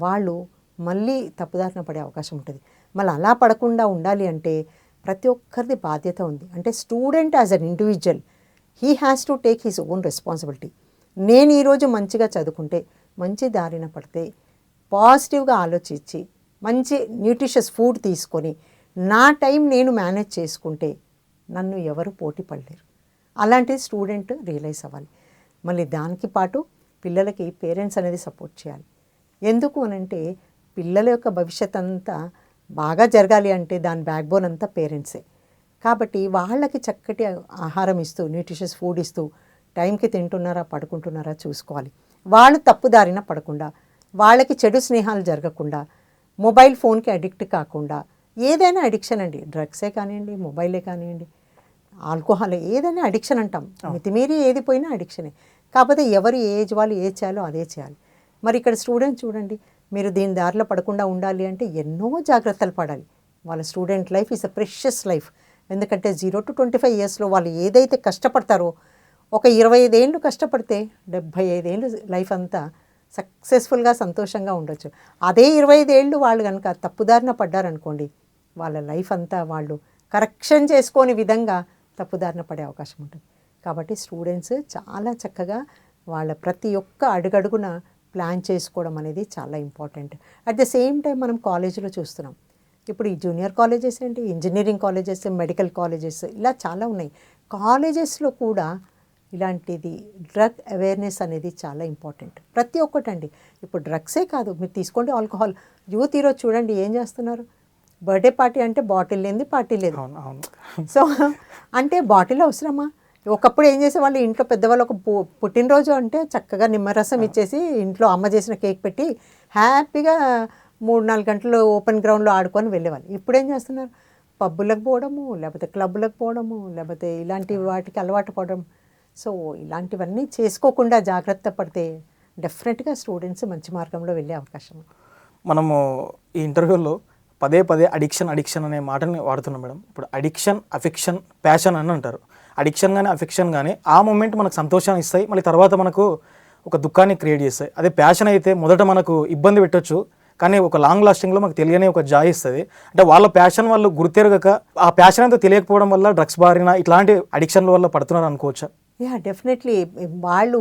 వాళ్ళు మళ్ళీ తప్పుదారిన పడే అవకాశం ఉంటుంది. మళ్ళీ అలా పడకుండా ఉండాలి అంటే ప్రతి ఒక్కరిది బాధ్యత ఉంది. అంటే student as an individual he has to take his own responsibility. నేను ఈరోజు మంచిగా చదువుకుంటే, మంచి దారిన పడితే, పాజిటివ్గా ఆలోచించి మంచి న్యూట్రిషియస్ ఫుడ్ తీసుకొని నా టైం నేను మేనేజ్ చేసుకుంటే నన్ను ఎవరు పోటీ పడలేరు. అలాంటి స్టూడెంట్ రియలైజ్ అవ్వాలి. మళ్ళీ దానికి పాటు పిల్లలకి పేరెంట్స్ అనేది సపోర్ట్ చేయాలి. ఎందుకు అనంటే పిల్లల యొక్క భవిష్యత్ అంతా బాగా జరగాలి అంటే దాని బ్యాక్ బోన్ అంతా పేరెంట్సే. కాబట్టి వాళ్ళకి చక్కటి ఆహారం ఇస్తూ, న్యూట్రిషియస్ ఫుడ్ ఇస్తూ, టైంకి తింటున్నారా పడుకుంటున్నారా చూసుకోవాలి. వాళ్ళు తప్పుదారిన పడకుండా, వాళ్ళకి చెడు స్నేహాలు జరగకుండా, మొబైల్ ఫోన్కి అడిక్ట్ కాకుండా, ఏదైనా అడిక్షన్ అండి, డ్రగ్సే కానివ్వండి, మొబైలే కానివ్వండి, ఆల్కహాల్, ఏదైనా అడిక్షన్ అంటాం. మితిమీరి ఏది పోయినా అడిక్షనే. కాకపోతే ఎవరి ఏజ్ వాళ్ళు ఏది చేయాలో అదే చేయాలి. మరి ఇక్కడ స్టూడెంట్స్ చూడండి, మీరు దీని దారిలో పడకుండా ఉండాలి అంటే ఎన్నో జాగ్రత్తలు పడాలి. వాళ్ళ student life is a precious life. ఎందుకంటే 0 to 25 yearsలో వాళ్ళు ఏదైతే కష్టపడతారో ఒక 25 ఏళ్ళు కష్టపడితే 75 ఏళ్ళు లైఫ్ అంతా సక్సెస్ఫుల్గా సంతోషంగా ఉండొచ్చు. అదే 25 ఏళ్ళు వాళ్ళు కనుక తప్పుదారిన పడ్డారనుకోండి, వాళ్ళ లైఫ్ అంతా వాళ్ళు కరెక్షన్ చేసుకోని విధంగా తప్పుదారిన పడే అవకాశం ఉంటుంది. కాబట్టి స్టూడెంట్స్ చాలా చక్కగా వాళ్ళ ప్రతి ఒక్క అడుగడుగున ప్లాన్ చేసుకోవడం అనేది చాలా important. At the same time మనం కాలేజీలో చూస్తున్నాం, ఇప్పుడు ఈ జూనియర్ కాలేజెస్ ఏంటి, ఇంజనీరింగ్ కాలేజెస్, మెడికల్ కాలేజెస్, ఇలా చాలా ఉన్నాయి. కాలేజెస్లో కూడా ఇలాంటిది డ్రగ్ అవేర్నెస్ అనేది చాలా ఇంపార్టెంట్. ప్రతి ఒక్కటండి, ఇప్పుడు డ్రగ్సే కాదు, మీరు తీసుకోండి ఆల్కహాల్. యూత్ ఈరోజు చూడండి ఏం చేస్తున్నారు, బర్త్డే పార్టీ అంటే బాటిల్ లేనిది పార్టీ లేదు. సో అంటే బాటిల్ అవసరమా? ఒకప్పుడు ఏం చేసేవాళ్ళు, ఇంట్లో పెద్దవాళ్ళు ఒక పుట్టినరోజు అంటే చక్కగా నిమ్మరసం ఇచ్చేసి ఇంట్లో అమ్మ చేసిన కేక్ పెట్టి హ్యాపీగా 3-4 గంటలు ఓపెన్ గ్రౌండ్లో ఆడుకొని వెళ్ళేవాళ్ళు. ఇప్పుడు ఏం చేస్తున్నారు, పబ్బులకు పోవడము, లేకపోతే క్లబ్బులకు పోవడము, లేకపోతే ఇలాంటి వాటికి అలవాటు పడడం. సో ఇలాంటివన్నీ చేసుకోకుండా జాగ్రత్త పడితే డెఫినెట్గా స్టూడెంట్స్ మంచి మార్గంలో వెళ్ళే అవకాశం. మనము ఈ ఇంటర్వ్యూలో పదే పదే అడిక్షన్ అనే మాటని వాడుతున్నాం మేడం. ఇప్పుడు అడిక్షన్, అఫెక్షన్, ప్యాషన్ అని అంటారు. అడిక్షన్ కానీ అఫెక్షన్ కానీ ఆ మూమెంట్ మనకు సంతోషాన్ని ఇస్తాయి, మళ్ళీ తర్వాత మనకు ఒక దుఃఖాన్ని క్రియేట్ చేస్తాయి. అదే ప్యాషన్ అయితే మొదట మనకు ఇబ్బంది పెట్టొచ్చు, కానీ ఒక లాంగ్ లాస్టింగ్లో మనకు తెలియని ఒక జాయ్ ఇస్తుంది. అంటే వాళ్ళ ప్యాషన్ వాళ్ళు గుర్తెరగక ఆ ప్యాషన్ అంతా తెలియకపోవడం వల్ల డ్రగ్స్ బారిన ఇట్లాంటి అడిక్షన్ల వల్ల పడుతున్నారు అనుకోవచ్చా? Yeah, definitely. వాళ్ళు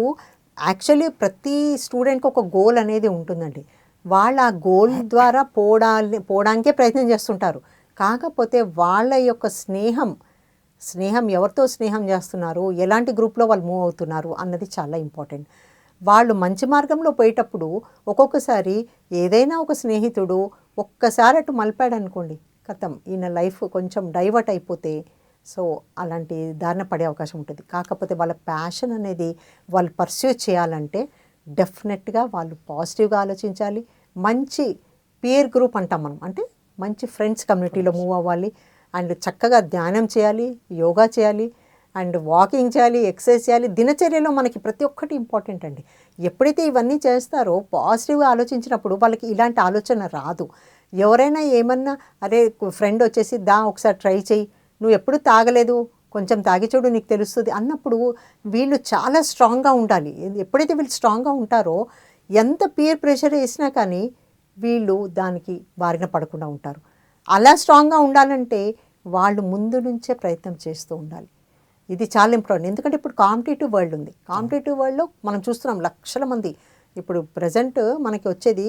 యాక్చువల్లీ ప్రతి స్టూడెంట్కి ఒక గోల్ అనేది ఉంటుందండి. వాళ్ళు ఆ గోల్ ద్వారా పోవడానికే ప్రయత్నం చేస్తుంటారు. కాకపోతే వాళ్ళ యొక్క స్నేహం ఎవరితో స్నేహం చేస్తున్నారు, ఎలాంటి గ్రూప్లో వాళ్ళు మూవ్ అవుతున్నారు అన్నది చాలా ఇంపార్టెంట్. వాళ్ళు మంచి మార్గంలో పోయేటప్పుడు ఒక్కొక్కసారి ఏదైనా ఒక స్నేహితుడు ఒక్కసారి అటు మలిపాడు అనుకోండి, కథం ఈయన లైఫ్ కొంచెం డైవర్ట్ అయిపోతే సో అలాంటి దారిన పడే అవకాశం ఉంటుంది. కాకపోతే వాళ్ళ ప్యాషన్ అనేది వాళ్ళు పర్స్యూ చేయాలంటే డెఫినెట్గా వాళ్ళు పాజిటివ్గా ఆలోచించాలి. మంచి పీర్ గ్రూప్ అంటాం మనం, అంటే మంచి ఫ్రెండ్స్ కమ్యూనిటీలో మూవ్ అవ్వాలి. అండ్ చక్కగా ధ్యానం చేయాలి, యోగా చేయాలి, అండ్ వాకింగ్ చేయాలి, ఎక్సర్సైజ్ చేయాలి. దినచర్యలో మనకి ప్రతి ఒక్కటి ఇంపార్టెంట్ అండి. ఎప్పుడైతే ఇవన్నీ చేస్తారో పాజిటివ్గా ఆలోచించినప్పుడు వాళ్ళకి ఇలాంటి ఆలోచన రాదు. ఎవరైనా ఏమన్నా అరే ఫ్రెండ్ వచ్చేసి ఒకసారి ట్రై చేయి, నువ్వు ఎప్పుడు తాగలేదు, కొంచెం తాగి చూడు నీకు తెలుస్తుంది అన్నప్పుడు వీళ్ళు చాలా స్ట్రాంగ్గా ఉండాలి. ఎప్పుడైతే వీళ్ళు స్ట్రాంగ్గా ఉంటారో ఎంత పీర్ ప్రెషర్ వేసినా కానీ వీళ్ళు దానికి బారిన పడకుండా ఉంటారు. అలా స్ట్రాంగ్గా ఉండాలంటే వాళ్ళు ముందు నుంచే ప్రయత్నం చేస్తూ ఉండాలి. ఇది చాలా ఇంపార్టెంట్. ఎందుకంటే ఇప్పుడు కాంపిటేటివ్ వరల్డ్ ఉంది. కాంపిటేటివ్ వరల్డ్లో మనం చూస్తున్నాం లక్షల మంది. ఇప్పుడు ప్రజెంట్ మనకి వచ్చేది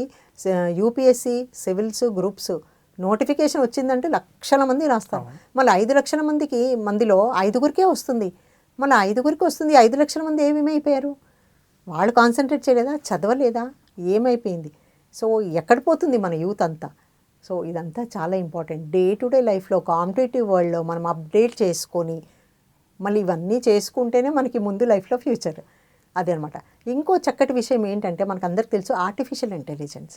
యూపీఎస్సీ, సివిల్స్, గ్రూప్స్ నోటిఫికేషన్ వచ్చిందంటే లక్షల మంది రాస్తారు. మళ్ళీ 5 లక్షల మందిలో 5గురికే వస్తుంది. మళ్ళీ 5గురికి వస్తుంది, 5 లక్షల మంది ఏమేమైపోయారు? వాళ్ళు కాన్సన్ట్రేట్ చేయలేదా, చదవలేదా, ఏమైపోయింది? సో ఎక్కడ పోతుంది మన యూత్ అంతా? సో ఇదంతా చాలా ఇంపార్టెంట్. డే టు డే లైఫ్లో కాంపిటేటివ్ వరల్డ్లో మనం అప్డేట్ చేసుకొని మళ్ళీ ఇవన్నీ చేసుకుంటేనే మనకి ముందు లైఫ్లో ఫ్యూచర్. అదనమాట. ఇంకో చక్కటి విషయం ఏంటంటే మనకు అందరికి తెలుసు ఆర్టిఫిషియల్ ఇంటెలిజెన్స్.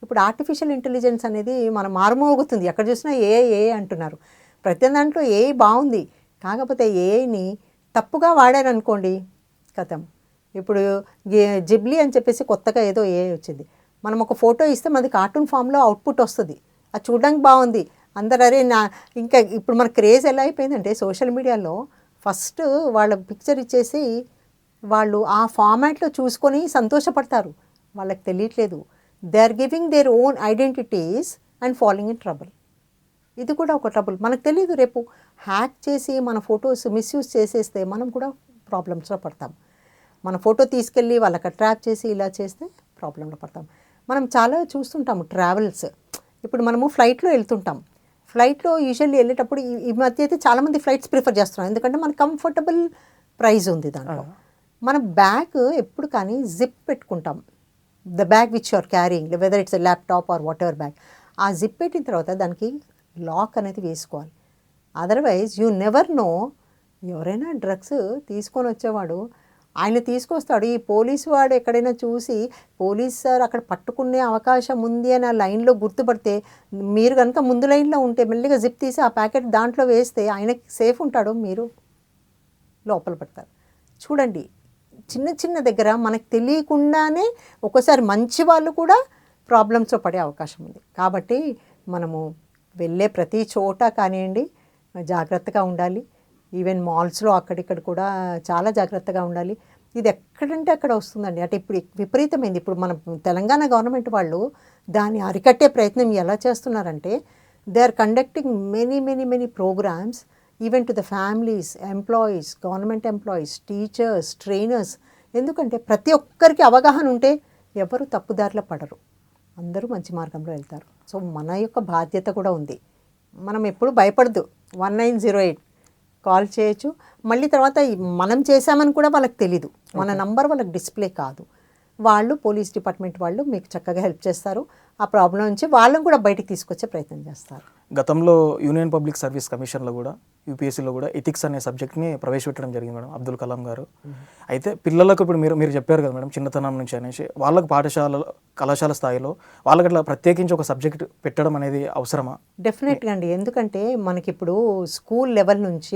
ఇప్పుడు ఆర్టిఫిషియల్ ఇంటెలిజెన్స్ అనేది మనం మారుమోగుతుంది. ఎక్కడ చూసినా ఏ అంటున్నారు. ప్రతి దాంట్లో బాగుంది. కాకపోతే ఏని తప్పుగా వాడారనుకోండి కథం. ఇప్పుడు జిబ్లీ అని చెప్పేసి కొత్తగా ఏదో వచ్చింది. మనం ఒక ఫోటో ఇస్తే మనది కార్టూన్ ఫామ్లో అవుట్పుట్ వస్తుంది. అది చూడడానికి బాగుంది. అందరు అరే ఇంకా ఇప్పుడు మన క్రేజ్ ఎలా అయిపోయిందంటే సోషల్ మీడియాలో ఫస్ట్ వాళ్ళ పిక్చర్ ఇచ్చేసి వాళ్ళు ఆ ఫార్మాట్లో చూసుకొని సంతోషపడతారు. వాళ్ళకి తెలియట్లేదు they are giving their own identities and following in trouble. ఇది కూడా ఒక ట్రబుల్. మనకు తెలియదు రేపు హ్యాక్ చేసి మన ఫొటోస్ మిస్యూజ్ చేసేస్తే మనం కూడా ప్రాబ్లమ్స్లో పడతాం. మన ఫోటో తీసుకెళ్ళి వాళ్ళకి ట్రాప్ చేసి ఇలా చేస్తే ప్రాబ్లంలో పడతాం. మనం చాలా చూస్తుంటాము ట్రావెల్స్. ఇప్పుడు మనము ఫ్లైట్లో వెళ్తుంటాం. ఫ్లైట్లో యూజువల్లీ వెళ్ళేటప్పుడు ఈ మధ్య అయితే చాలామంది ఫ్లైట్స్ ప్రిఫర్ చేస్తున్నాం. ఎందుకంటే మన కంఫర్టబుల్ ప్రైస్ ఉంది దాంట్లో. మన బ్యాగ్ ఎప్పుడు కానీ జిప్ పెట్టుకుంటాం. The bag which you are carrying, whether it's laptop or whatever bag, ఆ జిప్ పెట్టిన తర్వాత దానికి లాక్ అనేది వేసుకోవాలి. అదర్వైజ్ యూ నెవర్ నో, ఎవరైనా డ్రగ్స్ తీసుకొని వచ్చేవాడు ఆయన తీసుకొస్తాడు. ఈ పోలీసు వాడు ఎక్కడైనా చూసి పోలీస్ సార్ అక్కడ పట్టుకునే అవకాశం ఉంది అని ఆ లైన్లో గుర్తుపడితే మీరు కనుక ముందు లైన్లో ఉంటే మెల్లిగా జిప్ తీసి ఆ ప్యాకెట్ దాంట్లో వేస్తే ఆయనకి సేఫ్ ఉంటాడు, మీరు లోపల పడతారు. చూడండి, చిన్న దగ్గర మనకు తెలియకుండానే ఒక్కోసారి మంచి వాళ్ళు కూడా ప్రాబ్లమ్స్లో పడే అవకాశం ఉంది. కాబట్టి మనము వెళ్ళే ప్రతి చోట కానివ్వండి జాగ్రత్తగా ఉండాలి. ఈవెన్ మాల్స్లో అక్కడిక్కడ కూడా చాలా జాగ్రత్తగా ఉండాలి. ఇది ఎక్కడంటే అక్కడ వస్తుందండి. అంటే ఇప్పుడు విపరీతమైంది. ఇప్పుడు మన తెలంగాణ గవర్నమెంట్ వాళ్ళు దాన్ని అరికట్టే ప్రయత్నం ఎలా చేస్తున్నారంటే they are conducting many programmes even to the families, employees, government employees, teachers, trainers. ఎందుకంటే ప్రతి ఒక్కరికి అవగాహన ఉంటే ఎవరు తప్పుదారిలో పడరు, అందరూ మంచి మార్గంలో వెళ్తారు. సో మన యొక్క బాధ్యత కూడా ఉంది. మనం ఎప్పుడు భయపడదు. 1908 కాల్ చేయొచ్చు. మళ్ళీ తర్వాత మనం చేశామని కూడా వాళ్ళకి తెలీదు, మన నంబర్ వాళ్ళకి డిస్ప్లే కాదు. వాళ్ళు పోలీస్ డిపార్ట్మెంట్ వాళ్ళు మీకు చక్కగా హెల్ప్ చేస్తారు. ఆ ప్రాబ్లం నుంచి వాళ్ళని కూడా బయటికి తీసుకొచ్చే ప్రయత్నం చేస్తారు. గతంలో యూనియన్ పబ్లిక్ సర్వీస్ కమిషన్లో కూడా యూపీఎస్సీలో కూడా ఎథిక్స్ అనే సబ్జెక్ట్ని ప్రవేశపెట్టడం జరిగింది మేడం, అబ్దుల్ కలాం గారు. అయితే పిల్లలకు ఇప్పుడు మీరు చెప్పారు కదా మేడం, చిన్నతనం నుంచి అనేసి వాళ్ళకు కళాశాల స్థాయిలో వాళ్ళకి అట్లా ప్రత్యేకించి ఒక సబ్జెక్ట్ పెట్టడం అనేది అవసరమా? డెఫినెట్గా అండి. ఎందుకంటే మనకిప్పుడు స్కూల్ లెవెల్ నుంచి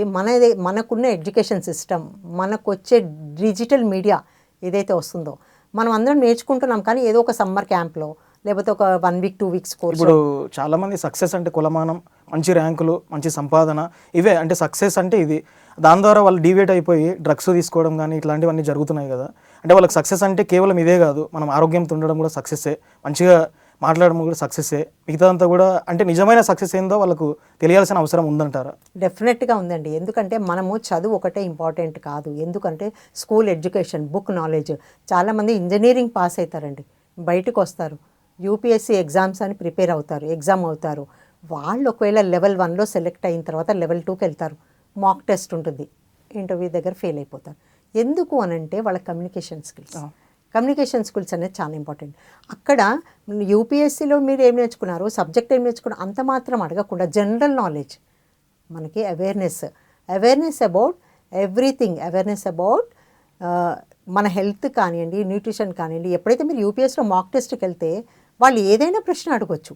మనకున్న ఎడ్యుకేషన్ సిస్టమ్, మనకు వచ్చే డిజిటల్ మీడియా ఏదైతే వస్తుందో మనం అందరం నేర్చుకుంటున్నాం. కానీ ఏదో ఒక సమ్మర్ క్యాంప్లో లేకపోతే ఒక 1 వీక్ 2 వీక్స్ కోర్స్. ఇప్పుడు చాలామంది సక్సెస్ అంటే కులమానం, మంచి ర్యాంకులు, మంచి సంపాదన, ఇవే అంటే సక్సెస్ అంటే ఇది. దాని ద్వారా వాళ్ళు డివేట్ అయిపోయి డ్రగ్స్ తీసుకోవడం కానీ ఇట్లాంటివన్నీ జరుగుతున్నాయి కదా. అంటే వాళ్ళకి సక్సెస్ అంటే కేవలం ఇదే కాదు, మనం ఆరోగ్యంతో ఉండడం కూడా సక్సెస్సే, మంచిగా మాట్లాడడం కూడా సక్సెస్సే, మిగతాదంతా కూడా అంటే నిజమైన సక్సెస్ ఏందో వాళ్ళకు తెలియాల్సిన అవసరం ఉందంటారా? డెఫినెట్గా ఉందండి. ఎందుకంటే మనము చదువు ఒకటే ఇంపార్టెంట్ కాదు. ఎందుకంటే స్కూల్ ఎడ్యుకేషన్, బుక్ నాలెడ్జ్. చాలామంది ఇంజనీరింగ్ పాస్ అవుతారండి, బయటకు వస్తారు, యూపీఎస్సీ ఎగ్జామ్స్ అని ప్రిపేర్ అవుతారు, ఎగ్జామ్ అవుతారు. వాళ్ళు ఒకవేళ లెవెల్ 1లో సెలెక్ట్ అయిన తర్వాత లెవెల్ 2కి వెళ్తారు, మాక్ టెస్ట్ ఉంటుంది, ఇంటర్వ్యూ దగ్గర ఫెయిల్ అయిపోతారు. ఎందుకు అనంటే వాళ్ళ కమ్యూనికేషన్ స్కిల్స్ అనేది చాలా ఇంపార్టెంట్. అక్కడ యూపీఎస్సీలో మీరు ఏం నేర్చుకున్నారు, సబ్జెక్ట్ ఏం నేర్చుకున్నారు అంత మాత్రం అడగకుండా జనరల్ నాలెడ్జ్, మనకి awareness about everything, awareness about మన హెల్త్ కానివ్వండి, న్యూట్రిషన్ కానివ్వండి. ఎప్పుడైతే మీరు యూపీఎస్లో మాక్ టెస్ట్కి వెళ్తే వాళ్ళు ఏదైనా ప్రశ్న అడగొచ్చు.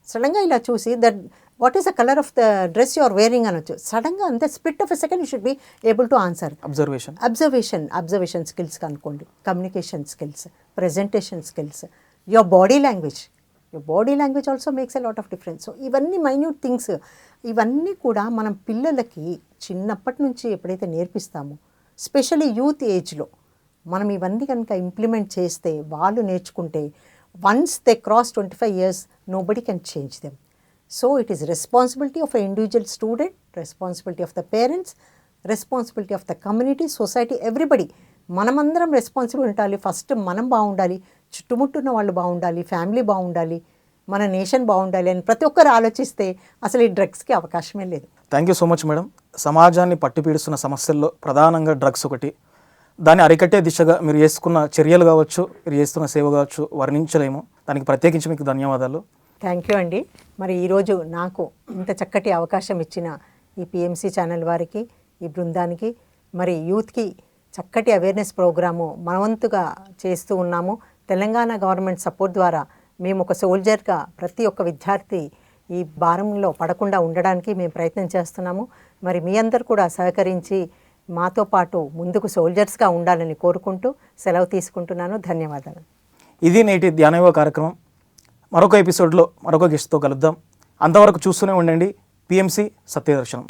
సడన్గా ఇలా చూసి that what is the colour of the dress you are wearing అనొచ్చు. సడన్గా అంతే split of a second you should be able to answer. Observation skills కనుక్కోండి, communication skills, presentation skills, your body language also makes a lot of difference. So ఇవన్నీ minute things, ఇవన్నీ కూడా మనం పిల్లలకి చిన్నప్పటి నుంచి ఎప్పుడైతే నేర్పిస్తామో, స్పెషల్లీ యూత్ ఏజ్లో మనం ఇవన్నీ కనుక ఇంప్లిమెంట్ చేస్తే, వాళ్ళు నేర్చుకుంటే, once they cross 25 years nobody can change them. So it is responsibility of an individual student, responsibility of the parents, responsibility of the community, society, everybody. మనమందరం రెస్పాన్సిబుల్ ఉండాలి. ఫస్ట్ మనం బాగుండాలి, చుట్టుముట్టున్న వాళ్ళు బాగుండాలి, ఫ్యామిలీ బాగుండాలి, మన నేషన్ బాగుండాలి అని ప్రతి ఒక్కరు ఆలోచిస్తే అసలు ఈ డ్రగ్స్కి అవకాశమే లేదు. Thank you so much madam. సమాజాన్ని పట్టిపీడుస్తున్న సమస్యల్లో ప్రధానంగా డ్రగ్స్ ఒకటి. దాన్ని అరికట్టే దిశగా మీరు చేసుకున్న చర్యలు కావచ్చు, మీరు చేస్తున్న సేవ కావచ్చు, వర్ణించలేము. దానికి ప్రత్యేకించి మీకు ధన్యవాదాలు. థ్యాంక్ యూ అండి. మరి ఈరోజు నాకు ఇంత చక్కటి అవకాశం ఇచ్చిన ఈ పిఎంసి ఛానల్ వారికి, ఈ బృందానికి, మరి యూత్కి చక్కటి అవేర్నెస్ ప్రోగ్రాము మనవంతుగా చేస్తూ ఉన్నాము. తెలంగాణ గవర్నమెంట్ సపోర్ట్ ద్వారా మేము ఒక సోల్జర్గా ప్రతి ఒక్క విద్యార్థి ఈ భారంలో పడకుండా ఉండడానికి మేము ప్రయత్నం చేస్తున్నాము. మరి మీ అందరు కూడా సహకరించి మాతో పాటు ముందుకు సోల్జర్స్గా ఉండాలని కోరుకుంటూ సెలవు తీసుకుంటున్నాను. ధన్యవాదాలు. ఇది నేటి ధ్యానయోగ కార్యక్రమం. మరొక ఎపిసోడ్లో మరొక గెస్ట్తో కలుద్దాం. అంతవరకు చూస్తూనే ఉండండి పిఎంసి సత్యదర్శనం.